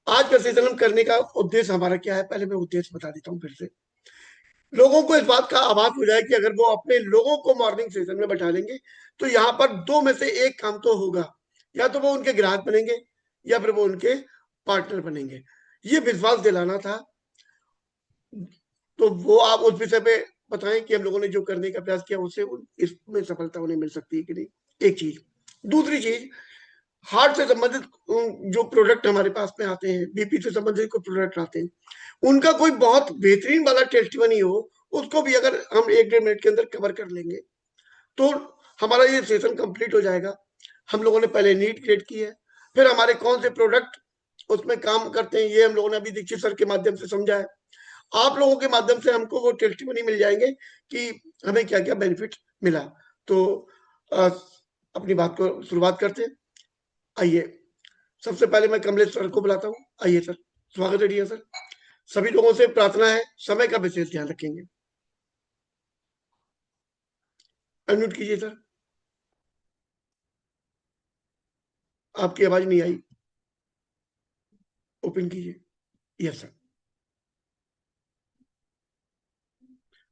आज का सेशन हम करने का उद्देश्य हमारा क्या है, पहले मैं उद्देश्य बता देता हूँ फिर से। लोगों को इस बात का आभास हो जाए कि अगर वो अपने लोगों को मॉर्निंग सेशन में बैठा लेंगे, तो यहाँ पर 2 में से एक काम तो होगा, या तो वो उनके ग्राहक बनेंगे, या फिर वो उनके पार्टनर बनेंगे। ये विश्वास दिलाना था। तो वो आप उस विषय पे बताएं कि हम लोगों ने जो करने का प्रयास किया, उससे इसमें सफलता उन्हें मिल सकती है कि नहीं। एक चीज। दूसरी चीज, हार्ट से संबंधित जो प्रोडक्ट हमारे पास में आते हैं, बीपी से संबंधित कोई प्रोडक्ट आते हैं, उनका कोई बहुत बेहतरीन वाला टेस्टिमनी हो, उसको भी अगर हम 1-1.5 मिनट के अंदर कवर कर लेंगे, तो हमारा ये सेशन कंप्लीट हो जाएगा। हम लोगों ने पहले नीड क्रिएट की है, फिर हमारे कौन से प्रोडक्ट उसमें काम करते हैं, ये हम लोगों ने अभी दीक्षित सर के माध्यम से समझा है। आप लोगों के माध्यम से हमको वो टेस्टिमनी मिल जाएंगे कि हमें क्या क्या बेनिफिट मिला। तो अपनी बात को शुरुआत करते हैं। आइए, सबसे पहले मैं कमलेश सर को बुलाता हूँ। आइए सर, स्वागत है डियर सर। सभी लोगों से प्रार्थना है, समय का विशेष ध्यान रखेंगे। अनम्यूट कीजिए सर, आपकी आवाज नहीं आई। ओपन कीजिए। Yes sir.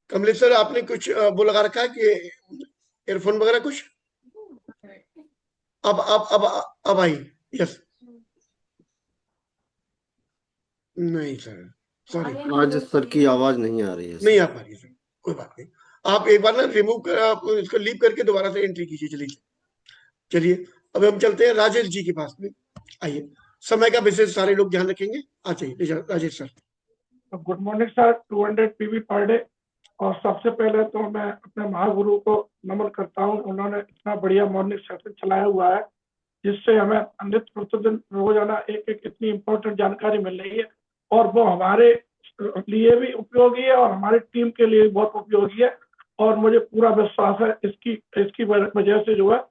कमलेश सर, आपने कुछ वो लगा रखा है कि ईयरफोन वगैरह कुछ? अब आई। यस। नहीं सर, सॉरी, आज सर की आवाज नहीं आ रही है नहीं सर। आ पा रही सर। कोई बात नहीं, आप एक बार ना रिमूव कर, आप इसको लीव करके दोबारा से एंट्री कीजिए। चलिए चलिए, अब हम चलते हैं राजेश जी के पास में। आइए, समय का विशेष सारे लोग ध्यान रखेंगे। आ जाइए Rajesh sir. Good morning sir. 200 PV per day. और सबसे पहले तो मैं अपने महागुरु को नमन करता हूँ, उन्होंने इतना बढ़िया मॉर्निंग सेशन चलाया हुआ है, जिससे हमें नित्य प्रतिदिन रोजाना एक एक इतनी इम्पोर्टेंट जानकारी मिल रही है, और वो हमारे लिए भी उपयोगी है और हमारी टीम के लिए भी बहुत उपयोगी है। और मुझे पूरा विश्वास है इसकी इसकी वजह से जो है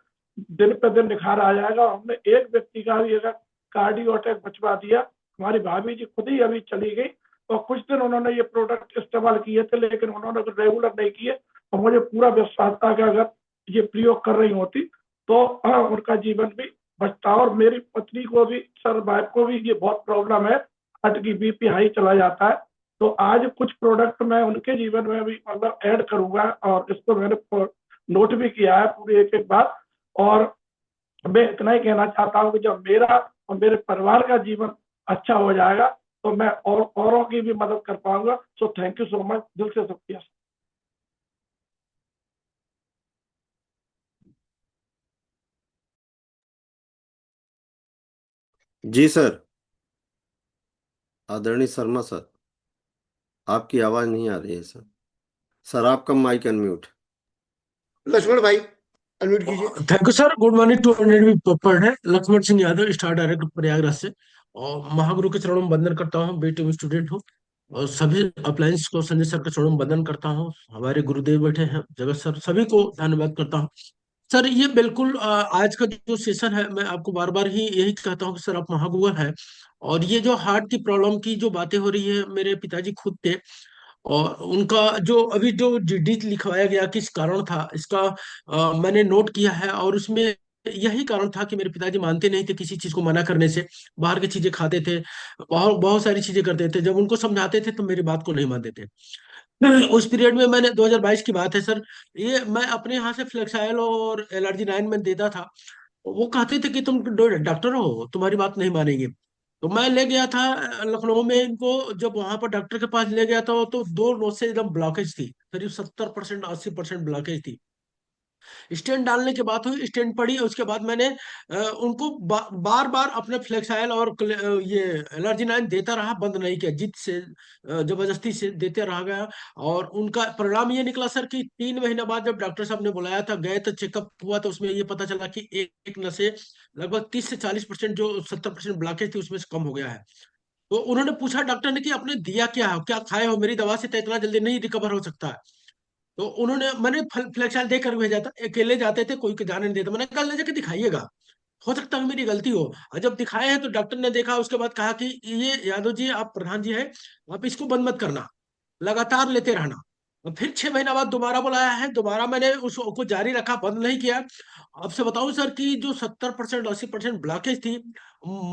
दिन पे दिन निखार आ जाएगा। हमने एक व्यक्ति का भी अगर कार्डियो अटैक बचवा दिया। हमारी भाभी जी खुद ही अभी चली गई, और कुछ दिन उन्होंने ये प्रोडक्ट इस्तेमाल किए थे, लेकिन उन्होंने रेगुलर नहीं किए, और मुझे पूरा विश्वास था कि अगर ये प्रयोग कर रही होती तो उनका जीवन भी बचता। और मेरी पत्नी को भी, सर वाइफ को भी ये बहुत प्रॉब्लम है, हार्ट की बीपी हाई चला जाता है। तो आज कुछ प्रोडक्ट मैं उनके जीवन में भी मतलब ऐड करूंगा, और इसको मैंने नोट भी किया है पूरी एक एक बात। और मैं इतना ही कहना चाहता हूँ कि जब मेरा और मेरे परिवार का जीवन अच्छा हो जाएगा, तो मैं औरों की भी मदद कर पाऊंगा। So thank you so much, दिल से शुक्रिया। जी सर। आदरणीय शर्मा सर, आपकी आवाज नहीं आ रही है सर। सर आपका माइक अनम्यूट। लक्ष्मण भाई अनम्यूट कीजिए। Thank you sir. Good morning to 100 पर है लक्ष्मण सिंह यादव, स्टार डायरेक्टर प्रयागराज से। और महागुरु के चरणों में वंदन करता हूँ, बीटेक स्टूडेंट हूँ। और सभी अप्लायंस को संजय सर के चरणों में वंदन करता हूँ। हमारे गुरुदेव बैठे हैं जगत सर, सभी को धन्यवाद करता हूँ। सर ये बिल्कुल आज का जो सेशन है, मैं आपको बार बार ही यही कहता हूँ कि सर आप महागुरु हैं। और ये जो हार्ट की प्रॉब्लम की जो बातें हो रही है, मेरे पिताजी खुद थे। और उनका जो अभी जो डीडी लिखवाया गया किस कारण था, इसका मैंने नोट किया है। और उसमें यही कारण था कि मेरे पिताजी मानते नहीं थे किसी चीज को मना करने से। बाहर की चीजें खाते थे, बहुत बहुत सारी चीजें करते थे। जब उनको समझाते थे तो मेरी बात को नहीं मानते थे। उस पीरियड में, मैंने 2022 की बात है सर, ये मैं अपने यहाँ से फ्लेक्साइल और एलर्जी 9 में देता था। वो कहते थे कि तुम डॉक्टर हो, तुम्हारी बात नहीं मानेंगे। तो मैं ले गया था लखनऊ में इनको। जब वहां पर डॉक्टर के पास ले गया था तो दो नोट से एकदम ब्लॉकेज थी, करीब 70% 80% ब्लॉकेज थी। स्टेंट डालने के बाद हुई, स्टेंट पड़ी। उसके बाद मैंने उनको बार बार अपने फ्लेक्साइल और ये एलर्जी 9 देता रहा, बंद नहीं किया, जिद से जबरदस्ती से देते रहा गया। और उनका परिणाम ये निकला सर कि 3 महीने बाद जब डॉक्टर साहब ने बुलाया था, गए तो चेकअप हुआ, तो उसमें ये पता चला कि एक नशे लगभग 30 से 40% जो 70% ब्लॉकेज थी उसमें से कम हो गया है। तो उन्होंने पूछा डॉक्टर ने कि आपने दिया क्या है, क्या खाए हो, मेरी दवा से तो इतना जल्दी नहीं रिकवर हो सकता है। तो उन्होंने, मैंने फ्लैक्साइल देकर भेजा था, अकेले जाते थे, कोई के जाने नहीं देता। मैंने कल ले जाके दिखाइएगा, हो सकता है मेरी गलती हो। और जब दिखाए हैं तो डॉक्टर ने देखा, उसके बाद कहा कि ये यादव जी, आप प्रधान जी है, आप इसको बंद मत करना, लगातार लेते रहना। और फिर 6 महीना बाद दोबारा बुलाया है, दोबारा मैंने उसको जारी रखा, बंद नहीं किया। आपसे बताऊं सर कि जो 70% 80% ब्लॉकेज थी,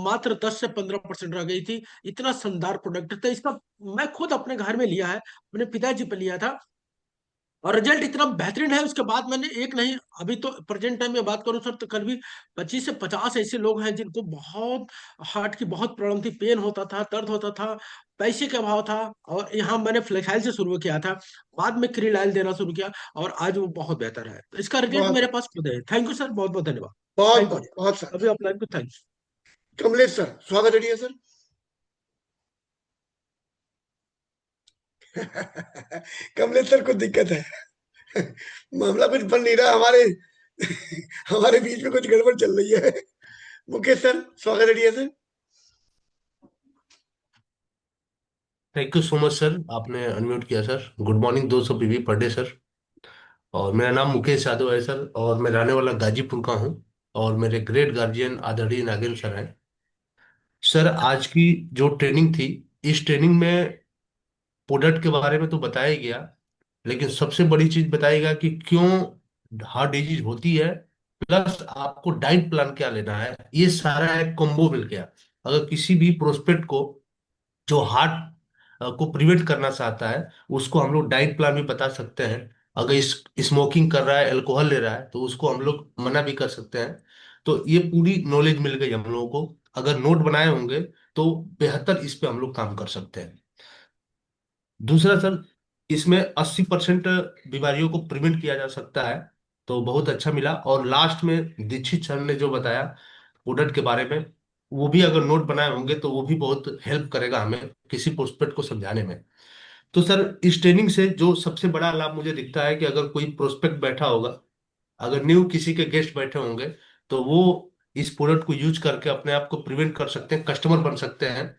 मात्र 10 से 15% रह गई थी। इतना शानदार प्रोडक्ट था इसका। मैं खुद अपने घर में लिया है, अपने पिताजी पे लिया था, और रिजल्ट इतना बेहतरीन है। उसके बाद मैंने एक नहीं, अभी तो प्रेजेंट टाइम में बात करूं सर, तो कल भी 25 से 50 ऐसे लोग हैं जिनको बहुत हार्ट की बहुत प्रॉब्लम थी, पेन होता था, दर्द होता था, पैसे का अभाव था। और यहाँ मैंने फ्लेक्साइल से शुरू किया था, बाद में क्रीलाइल देना शुरू किया, और आज वो बहुत बेहतर है। तो इसका रिजल्ट बहुत मेरे पास खुद है। थैंक यू सर, बहुत बहुत धन्यवाद। बहुत थैंक यू। बढ़िया, बहुत सर। अभी अपलाइन को थैंक यू। कमलेश सर स्वागत है सर। कमलेश सर को दिक्कत है, मामला कुछ बन नहीं रहा हमारे हमारे बीच में कुछ गड़बड़ चल रही है। मुकेश सर स्वागत है sir. Thank you so much sir, आपने अनम्यूट किया सर। गुड मॉर्निंग 200 पीवी पर डे सर। और मेरा नाम मुकेश यादव है सर, और मैं रहने वाला गाजीपुर का हूँ। और मेरे ग्रेट गार्जियन आदरणीय नागेंद्र सर हैं। सर आज की जो ट्रेनिंग थी, इस ट्रेनिंग में प्रोडक्ट के बारे में तो बताया ही गया, लेकिन सबसे बड़ी चीज बताएगा कि क्यों हार्ट डिजीज होती है, प्लस आपको डाइट प्लान क्या लेना है। ये सारा एक कॉम्बो मिल गया। अगर किसी भी प्रोस्पेक्ट को जो हार्ट को प्रिवेंट करना चाहता है, उसको हम लोग डाइट प्लान भी बता सकते हैं। अगर स्मोकिंग कर रहा है, अल्कोहल ले रहा है, तो उसको हम लोग मना भी कर सकते हैं। तो ये पूरी नॉलेज मिल गई हम लोगों को। अगर नोट बनाए होंगे तो बेहतर इस पे हम लोग काम कर सकते हैं। दूसरा सर, इसमें 80% बीमारियों को प्रिवेंट किया जा सकता है, तो बहुत अच्छा मिला। और लास्ट में दीक्षित सर ने जो बताया प्रोडक्ट के बारे में, वो भी अगर नोट बनाए होंगे तो वो भी बहुत हेल्प करेगा हमें किसी प्रोस्पेक्ट को समझाने में। तो सर इस ट्रेनिंग से जो सबसे बड़ा लाभ मुझे दिखता है कि अगर कोई प्रोस्पेक्ट बैठा होगा, अगर न्यू किसी के गेस्ट बैठे होंगे, तो वो इस प्रोडक्ट को यूज करके अपने आप को प्रिवेंट कर सकते हैं, कस्टमर बन सकते हैं।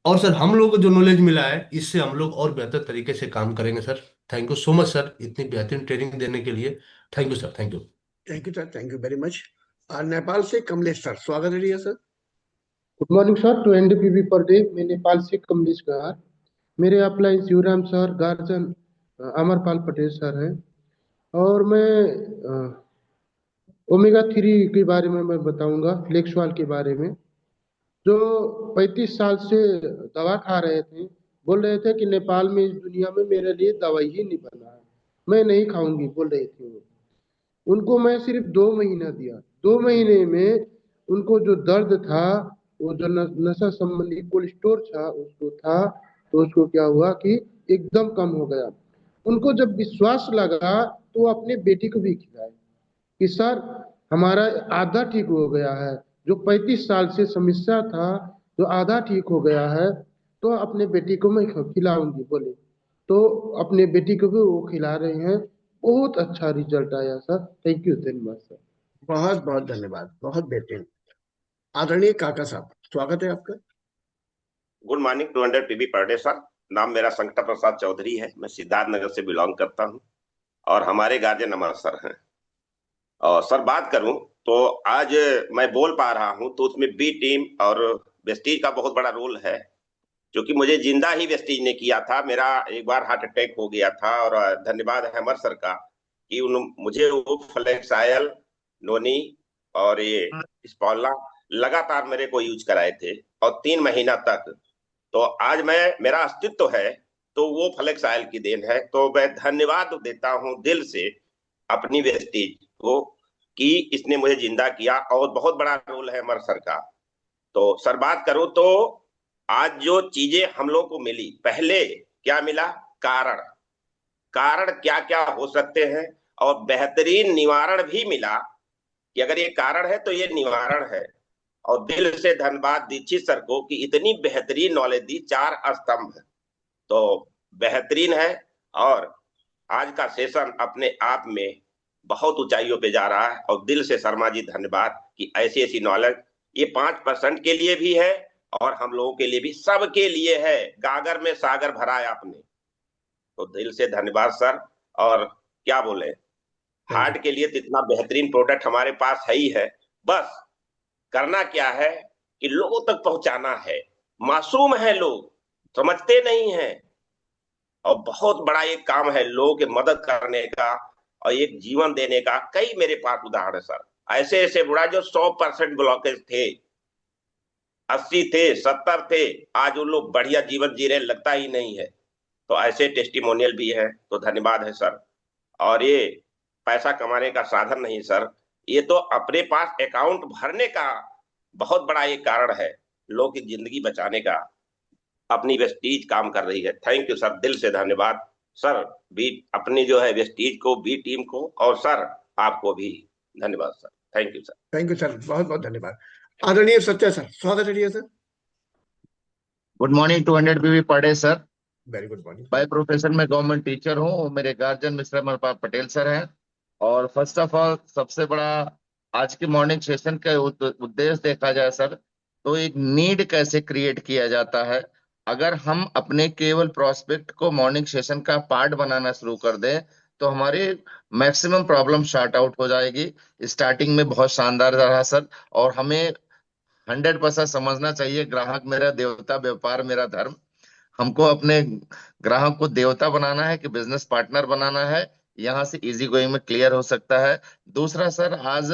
और सर हम लोग को जो नॉलेज मिला है, इससे हम लोग और बेहतर तरीके से काम करेंगे sir. Thank you so much sir, इतनी बेहतरीन ट्रेनिंग देने के लिए। Thank you sir, thank you. Thank you sir, thank you very much. और नेपाल से कमलेश सर स्वागत है सर। Good morning sir to NDPV per day. मैं नेपाल से कमलेश कहार। मेरे upline Shivram sir, guardian Amarpal Patel sir हैं। और मैं ओमेगा 3 के बारे में मैं बताऊंगा, फ्लेक्सवाल के बारे में। जो 35 साल से दवा खा रहे थे, बोल रहे थे कि नेपाल में, इस दुनिया में मेरे लिए दवाई ही नहीं बना है, मैं नहीं खाऊंगी, बोल रहे थे वो। उनको मैं सिर्फ 2 महीना दिया। 2 महीने में उनको जो दर्द था, वो जो नशा संबंधी कोलेस्ट्रोल था उसको था, तो उसको क्या हुआ कि एकदम कम हो गया। उनको जब विश्वास लगा तो वो अपने बेटी को भी खिलाए कि सर हमारा आधा ठीक हो गया है, जो 35 साल से समस्या था, जो आधा ठीक हो गया है, तो अपने बेटी को मैं खिलाऊंगी बोले, तो अपने बेटी को भी वो खिला रहे हैं। बहुत अच्छा रिजल्ट आया sir. Thank you very much sir. बहुत बहुत धन्यवाद, बहुत बेहतरीन। आदरणीय काका साहब, स्वागत है आपका। गुड मॉर्निंग 200 पीबी पर डे सर। नाम मेरा शंकर प्रसाद चौधरी है, मैं सिद्धार्थ नगर से बिलोंग करता हूं और हमारे गार्जियन अमर सर हैं। और सर बात करूं तो आज मैं बोल पा रहा हूं तो उसमें बी टीम और वेस्टीज का बहुत बड़ा रोल है, क्योंकि मुझे जिंदा ही वेस्टीज ने किया था। मेरा एक बार हार्ट अटैक हो गया था और धन्यवाद है अमर सर का कि मुझे वो फ्लेक्साइल, नोनी और ये स्पॉलना लगातार मेरे को यूज कराए थे और 3 महीना तक। तो आज मेरा अस्तित्व है तो वो फ्लेक्स ऑयल की देन है। तो मैं धन्यवाद देता हूं दिल से अपनी वेस्टीज को कि इसने मुझे जिंदा किया और बहुत बड़ा रोल है अमर सर का। तो सर बात करूं तो आज जो चीजें हम लोग को मिली, पहले क्या मिला? कारण। कारण क्या क्या हो सकते हैं और बेहतरीन निवारण भी मिला कि अगर ये कारण है तो ये निवारण है। और दिल से धन्यवाद दीक्षित सर को कि इतनी बेहतरीन नॉलेज दी, 4 स्तंभ तो बेहतरीन है। और आज का सेशन अपने आप में बहुत ऊंचाइयों पे जा रहा है और दिल से शर्मा जी धन्यवाद कि ऐसी ऐसी नॉलेज ये 5% के लिए भी है और हम लोगों के लिए भी, सबके लिए है। गागर में सागर भरा है आपने, तो दिल से धन्यवाद सर। और क्या बोले, हार्ट के लिए तो इतना बेहतरीन प्रोडक्ट हमारे पास है ही है। बस करना क्या है कि लोगों तक पहुंचाना है। मासूम है लोग, समझते नहीं है और बहुत बड़ा एक काम है लोगों की मदद करने का और एक जीवन देने का। कई मेरे पास उदाहरण है सर, ऐसे ऐसे बुढ़ा जो 100% ब्लॉकेज थे, 80 थे, 70 थे, आज उन लोग बढ़िया जीवन जी रहे, लगता ही नहीं है। तो ऐसे टेस्टिमोनियल भी है, तो धन्यवाद है सर। और ये पैसा कमाने का साधन नहीं सर, ये तो अपने पास अकाउंट भरने का बहुत बड़ा एक कारण है, लोगों की जिंदगी बचाने का। अपनी वेस्टीज काम कर रही है। थैंक यू सर, दिल से धन्यवाद सर। बी अपनी जो है वेस्टीज को, बी टीम को, और सर आपको भी धन्यवाद sir. Thank you sir. Thank you sir, बहुत बहुत धन्यवाद। आदरणीय सत्य सर, स्वागत है सर। गुड मॉर्निंग 200 पीवी पर day sir. Very good morning. By profession में गवर्नमेंट टीचर हूँ और मेरे guardian mister Amarpal Patel sir हैं। और फर्स्ट ऑफ ऑल सबसे बड़ा आज की मॉर्निंग सेशन का उद्देश्य देखा जाए सर, तो एक नीड कैसे क्रिएट किया जाता है। अगर हम अपने केवल प्रोस्पेक्ट को मॉर्निंग सेशन का पार्ट बनाना शुरू कर दें तो हमारी मैक्सिमम प्रॉब्लम शॉर्ट आउट हो जाएगी। स्टार्टिंग में बहुत शानदार रहा सर, और हमें 100% समझना चाहिए ग्राहक मेरा देवता, व्यापार मेरा धर्म। हमको अपने ग्राहक को देवता बनाना है कि बिजनेस पार्टनर बनाना है। यहाँ से इजी गोइंग में क्लियर हो सकता है। दूसरा सर, आज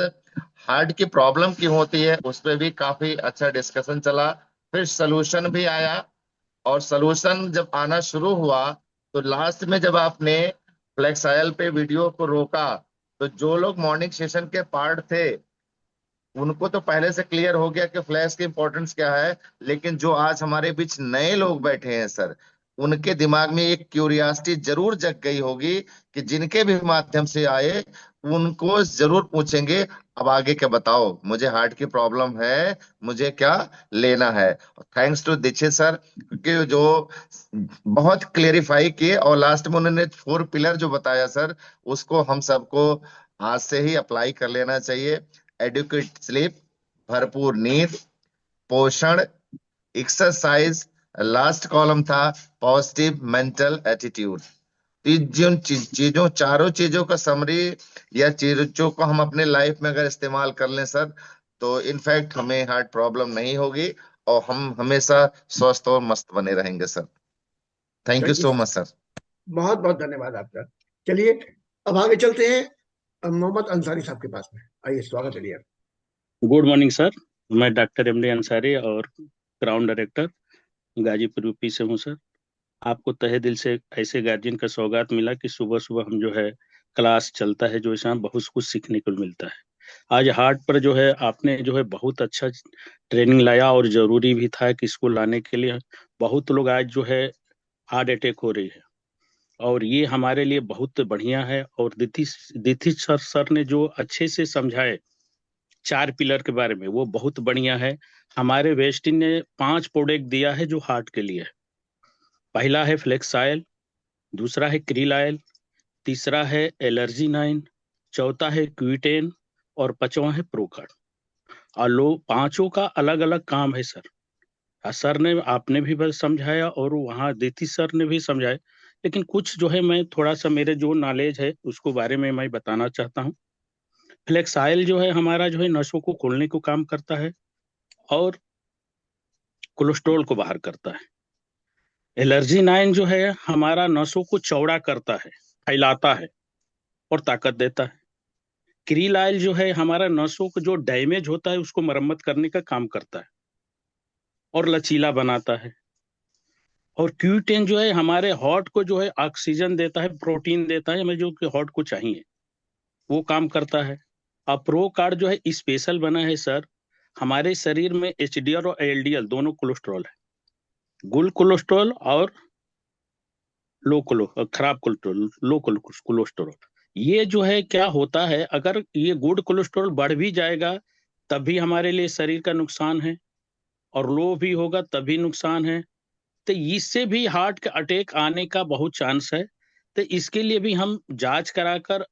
हार्ट की प्रॉब्लम क्यों होती है उस पर भी काफी अच्छा डिस्कशन चला, फिर सोल्यूशन भी आया। और सोल्यूशन जब आना शुरू हुआ तो लास्ट में जब आपने फ्लेक्साइल पे वीडियो को रोका तो जो लोग मॉर्निंग सेशन के पार्ट थे उनको तो पहले से क्लियर हो गया कि फ्लैश की इंपॉर्टेंस क्या है। लेकिन जो आज हमारे बीच नए लोग बैठे हैं सर, उनके दिमाग में एक क्यूरियासिटी जरूर जग गई होगी कि जिनके भी माध्यम से आए उनको जरूर पूछेंगे अब आगे क्या बताओ, मुझे हार्ट की प्रॉब्लम है, मुझे क्या लेना है। थैंक्स टू दीक्षित सर, क्योंकि जो बहुत क्लेरिफाई किए और लास्ट में उन्होंने 4 पिलर जो बताया सर, उसको हम सबको आज से ही अप्लाई कर लेना चाहिए। एडुकेट स्लीप, भरपूर नींद, पोषण, एक्सरसाइज, लास्ट कॉलम था पॉजिटिव मेंटल एटीट्यूड। जिन चीजों, चारों चीजों का समरी या चीजों को हम अपने लाइफ में अगर इस्तेमाल कर लें सर, तो इनफैक्ट हमें हार्ट प्रॉब्लम नहीं होगी और हम हमेशा स्वस्थ और मस्त बने रहेंगे sir. Thank you so much sir. बहुत बहुत धन्यवाद आपका। चलिए अब आगे चलते हैं मोहम्मद अंसारी साहब के पास में। आइए, स्वागत है डियर। गुड मॉर्निंग सर, मैं डॉक्टर एमडी अंसारी और क्राउन डायरेक्टर गाजीपुर यूपी से हूँ सर। आपको तहे दिल से ऐसे गार्जियन का सौगात मिला कि सुबह सुबह हम जो है क्लास चलता है जो है बहुत कुछ सीखने को मिलता है। आज हार्ट पर जो है आपने जो है बहुत अच्छा ट्रेनिंग लाया और जरूरी भी था कि इसको लाने के लिए बहुत लोग आज जो है हार्ट अटैक हो रही है और ये हमारे लिए बहुत बढ़िया है। और दिति सर ने जो अच्छे से समझाए 4 पिलर के बारे में, वो बहुत बढ़िया है। हमारे वेस्टिन ने 5 प्रोडक्ट दिया है जो हार्ट के लिए है। पहला है फ्लेक्स ऑयल, दूसरा है क्रील ऑयल, तीसरा है एलर्जी 9, चौथा है क्यूटेन और पांचवा है प्रोकार्ड। और लोग पांचों का अलग अलग काम है सर। सर ने आपने भी बस समझाया और वहाँ अदिति सर ने भी समझाया, लेकिन कुछ जो है मैं थोड़ा सा मेरे जो नॉलेज है उसको बारे में मैं बताना चाहता हूँ। फ्लेक्स ऑयल जो है हमारा जो है नसों को खोलने को काम करता है और कोलेस्ट्रॉल को बाहर करता है। एलर्जी 9 जो है हमारा नसों को चौड़ा करता है, फैलाता है और ताकत देता है। क्रील ऑयल जो है हमारा नसों को जो डैमेज होता है उसको मरम्मत करने का काम करता है और लचीला बनाता है। और क्यूटेन जो है हमारे हार्ट को जो है ऑक्सीजन देता है, प्रोटीन देता है हमें जो कि हार्ट को चाहिए, वो काम करता है। अब प्रो कार्ड जो है स्पेशल बना है सर, हमारे शरीर में एचडीएल और एलडीएल दोनों कोलेस्ट्रॉल है, गुड कोलेस्ट्रॉल और खराब कोलेस्ट्रॉल, लो कोलेस्ट्रॉल। ये जो है क्या होता है, अगर ये गुड कोलेस्ट्रॉल बढ़ भी जाएगा तब भी हमारे लिए शरीर का नुकसान है, और लो भी होगा तभी नुकसान है। तो इससे भी हार्ट का अटैक आने का बहुत चांस है। तो इसके लिए भी हम जांच कराकर,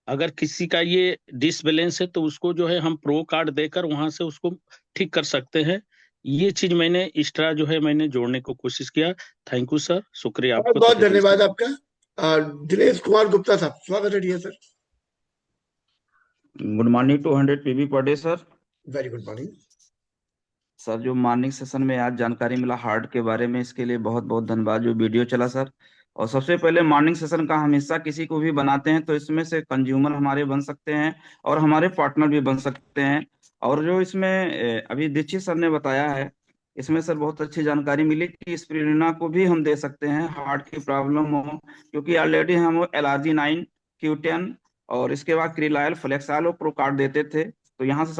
अगर किसी का ये डिसबैलेंस है तो उसको जो है हम प्रो कार्ड देकर वहां से उसको ठीक कर सकते हैं। ये चीज मैंने एक्स्ट्रा जो है मैंने जोड़ने को कोशिश किया। थैंक यू सर, शुक्रिया बहुत आपको बहुत तहे दिल से। धन्यवाद आपका। दिनेश कुमार गुप्ता साहब, स्वागत है dear sir. Good morning 200 PB पर day sir. Very good morning sir, जो मॉर्निंग सेशन में आज जानकारी मिला हार्ट के बारे में, इसके लिए बहुत बहुत धन्यवाद। जो वीडियो चला सर, और सबसे पहले मॉर्निंग सेशन का हम हिस्सा किसी को भी बनाते हैं तो इसमें से कंज्यूमर हमारे बन सकते हैं और हमारे पार्टनर भी बन सकते हैं। और जो इसमें अभी दीक्षित सर ने बताया है, इसमें सर बहुत अच्छी जानकारी मिली कि स्पिरुलिना को भी हम दे सकते हैं हार्ट की प्रॉब्लम हो, क्योंकि ऑलरेडी हम एलआरजी 9, क्यूटेन और इसके बाद क्रिलायल, फ्लेक्साइल और प्रोकार्ड देते थे। तो यहाँ से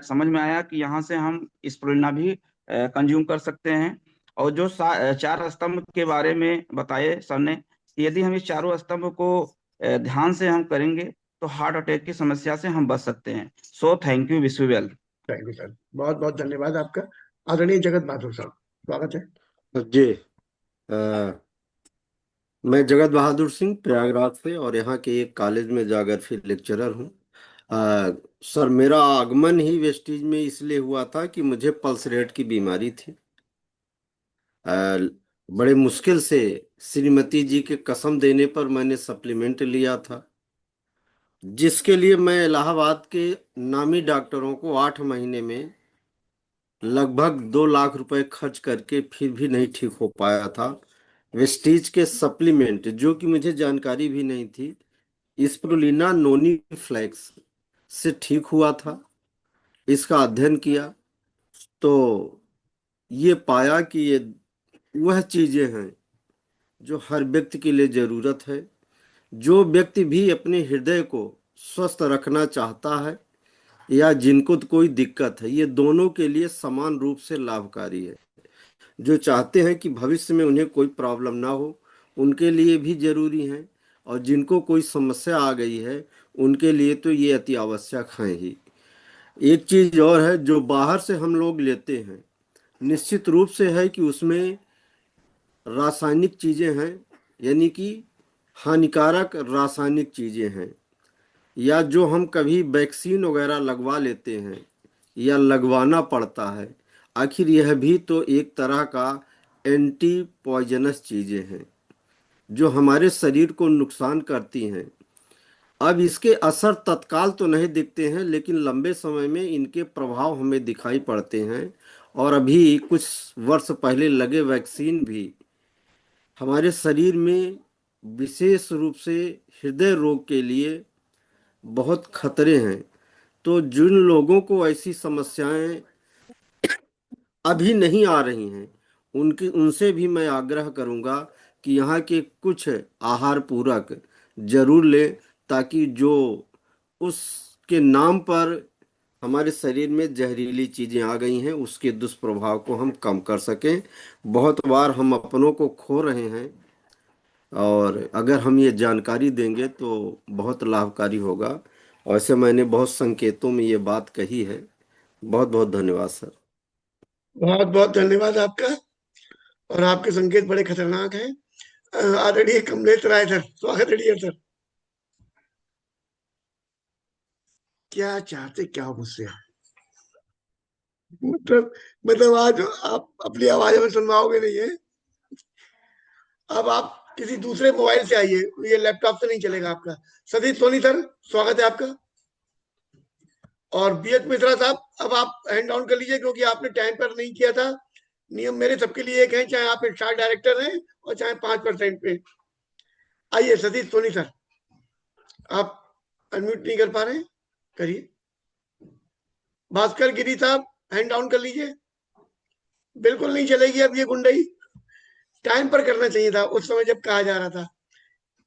समझ में आया कि यहाँ से हम स्पिरुलिना भी कंज्यूम कर सकते हैं। और जो 4 स्तंभ के बारे में बताए सर ने, यदि हम इस चारों स्तंभ को ध्यान से हम करेंगे तो हार्ट अटैक की समस्या से हम बच सकते हैं। सो thank you, wish you well. Thank you sir, बहुत बहुत धन्यवाद आपका। आदरणीय जगत बहादुर साहब, स्वागत है। जी, मैं जगत बहादुर सिंह प्रयागराज से और यहाँ के एक कॉलेज में जाग्रफी लेक्चरर हूँ। सर, मेरा आगमन ही वेस्टीज में इसलिए हुआ था कि मुझे पल्स रेट की बीमारी थी। बड़े मुश्किल से श्रीमती जी के कसम देने पर मैंने सप्लीमेंट लिया था, जिसके लिए मैं इलाहाबाद के नामी डॉक्टरों को 8 महीने में लगभग 2 लाख रुपए खर्च करके फिर भी नहीं ठीक हो पाया था। वेस्टीज के सप्लीमेंट, जो कि मुझे जानकारी भी नहीं थी, स्पिरुलिना नोनी फ्लेक्स से ठीक हुआ था। इसका अध्ययन किया तो ये पाया कि ये वह चीजें हैं जो हर व्यक्ति के लिए जरूरत है। जो व्यक्ति भी अपने हृदय को स्वस्थ रखना चाहता है या जिनको तो कोई दिक्कत है, ये दोनों के लिए समान रूप से लाभकारी है। जो चाहते हैं कि भविष्य में उन्हें कोई प्रॉब्लम ना हो, उनके लिए भी जरूरी है, और जिनको कोई समस्या आ गई है उनके लिए तो ये अति आवश्यक है ही। एक चीज और है, जो बाहर से हम लोग लेते हैं, निश्चित रूप से है कि उसमें रासायनिक चीजें हैं, यानी कि हानिकारक रासायनिक चीजें हैं, या जो हम कभी वैक्सीन वगैरह लगवा लेते हैं या लगवाना पड़ता है। आखिर यह भी तो एक तरह का एंटी पॉइजनस चीजें हैं जो हमारे शरीर को नुकसान करती हैं। अब इसके असर तत्काल तो नहीं दिखते हैं, लेकिन लंबे समय में इनके प्रभाव हमें दिखाई पड़ते हैं। और अभी कुछ वर्ष पहले लगे वैक्सीन भी हमारे शरीर में विशेष रूप से हृदय रोग के लिए बहुत खतरे हैं। तो जिन लोगों को ऐसी समस्याएं अभी नहीं आ रही हैं, उनसे भी मैं आग्रह करूंगा कि यहाँ के कुछ आहार पूरक जरूर लें, ताकि जो उसके नाम पर हमारे शरीर में जहरीली चीजें आ गई हैं उसके दुष्प्रभाव को हम कम कर सकें। बहुत बार हम अपनों को खो रहे हैं, और अगर हम ये जानकारी देंगे तो बहुत लाभकारी होगा। वैसे मैंने बहुत संकेतों में ये बात कही है। बहुत बहुत धन्यवाद सर। बहुत बहुत धन्यवाद आपका। और आपके संकेत बड़े खतरनाक हैं। आदरणीय कमलेश राय सर, स्वागत है डियर सर। क्या चाहते क्या हो मुझसे आप? मतलब आज आप अपनी आवाज में सुनवाओगे नहीं है। अब आप किसी दूसरे मोबाइल से आइए, ये लैपटॉप से नहीं चलेगा आपका। सतीश सोनी सर, स्वागत है आपका। और बीएच मिश्रा साहब, अब आप हैंड डाउन कर लीजिए, क्योंकि आपने टाइम पर नहीं किया था। नियम मेरे सबके लिए एक है, चाहे आप स्टार डायरेक्टर हैं और चाहे 5% पे। आइए सतीश सोनी सर, आप अनम्यूट नहीं कर पा रहे हैं, करिए। भास्कर गिरी साहब, हैंड डाउन कर लीजिए। बिल्कुल नहीं चलेगी अब ये गुंडई। टाइम पर करना चाहिए था उस समय जब कहा जा रहा था।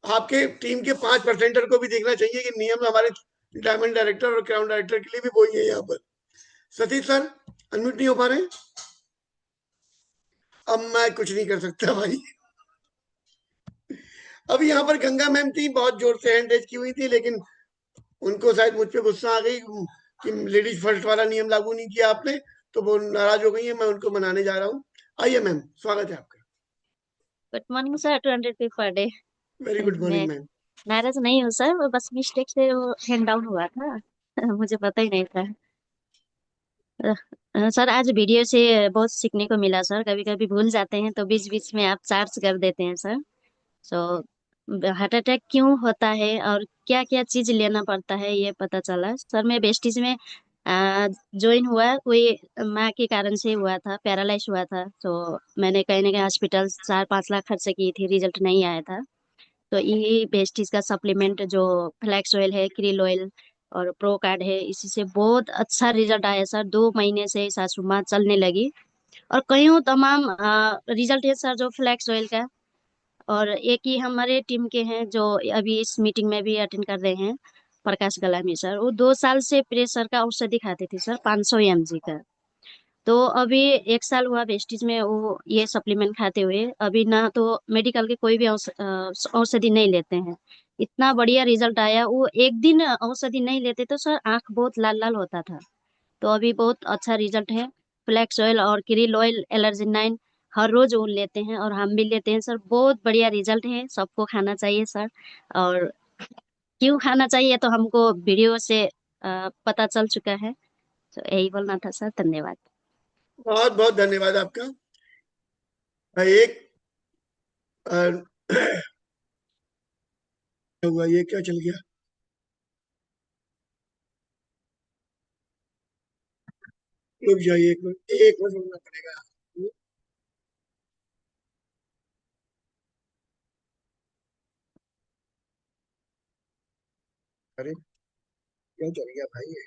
आपके टीम के 5%er को भी देखना चाहिए कि नियम हमारे डायमंड डायरेक्टर और क्राउन डायरेक्टर के लिए भी वही है यहाँ पर। सतीश सर, अनम्यूट नहीं हो पा रहे हैं। अब मैं कुछ नहीं कर सकता भाई। अब यहाँ पर गंगा मैम थी, बहुत जोर से हैंड रेज की हुई थी, लेकिन उनको शायद मुझ पे गुस्सा आ गई कि लेडीज फर्स्ट वाला नियम लागू नहीं किया आपने, तो वो नाराज हो गई है। मैं उनको मनाने जा रहा हूँ। आइए मैम, स्वागत है आपका। Good morning sir. 200 पे पर डे। वेरी गुड मैं मॉर्निंग मैम। नाराज नहीं हूँ सर, वो बस मिस्टेक से वो हैंड डाउन हुआ था। मुझे पता ही नहीं था। सर आज वीडियो से बहुत सीखने को मिला सर। कभी कभी भूल जाते हैं तो बीच बीच में आप चार्ज कर देते हैं सर। सो हार्ट अटैक क्यों होता है और क्या क्या चीज लेना पड़ता है ये पता चला सर। मैं वेस्टिज में ज्वाइन हुआ, कोई माँ के कारण से हुआ था, पैरालाइज हुआ था। तो मैंने कहीं ना कहीं हॉस्पिटल 4-5 लाख खर्च की थी, रिजल्ट नहीं आया था। तो ये वेस्टीज का सप्लीमेंट जो फ्लैक्स ऑयल है, क्रिल ऑयल और प्रो कार्ड है, इसी से बहुत अच्छा रिजल्ट आया सर। 2 महीने से सासू माँ चलने लगी। और कईयों तमाम रिजल्ट है सर जो फ्लैक्स ऑयल का। और एक ही हमारे टीम के हैं जो अभी इस मीटिंग में भी अटेंड कर रहे हैं, प्रकाश गलामी सर। वो 2 साल से प्रेशर का औषधि खाते थे सर, 500 mg का। तो अभी 1 साल हुआ वेस्टिज में वो ये सप्लीमेंट खाते हुए। अभी ना तो मेडिकल के कोई भी औषधि नहीं लेते हैं। इतना बढ़िया रिजल्ट आया। वो एक दिन औषधि नहीं लेते तो सर आंख बहुत लाल लाल होता था। तो अभी बहुत अच्छा रिजल्ट है। फ्लैक्स ऑयल और क्रिल ऑयल एलर्जी 9 हर रोज वो लेते हैं और हम भी लेते हैं सर। बहुत बढ़िया रिजल्ट है, सबको खाना चाहिए सर। और क्यों खाना चाहिए तो हमको वीडियो से पता चल चुका है। तो यही बोलना था सर, धन्यवाद। बहुत बहुत धन्यवाद आपका। एक अ, हुआ, ये क्या चल गया? रुक जाइए एक मिनट, एक मिनट रुकना पड़ेगा। अरे क्या चल गया भाई ये?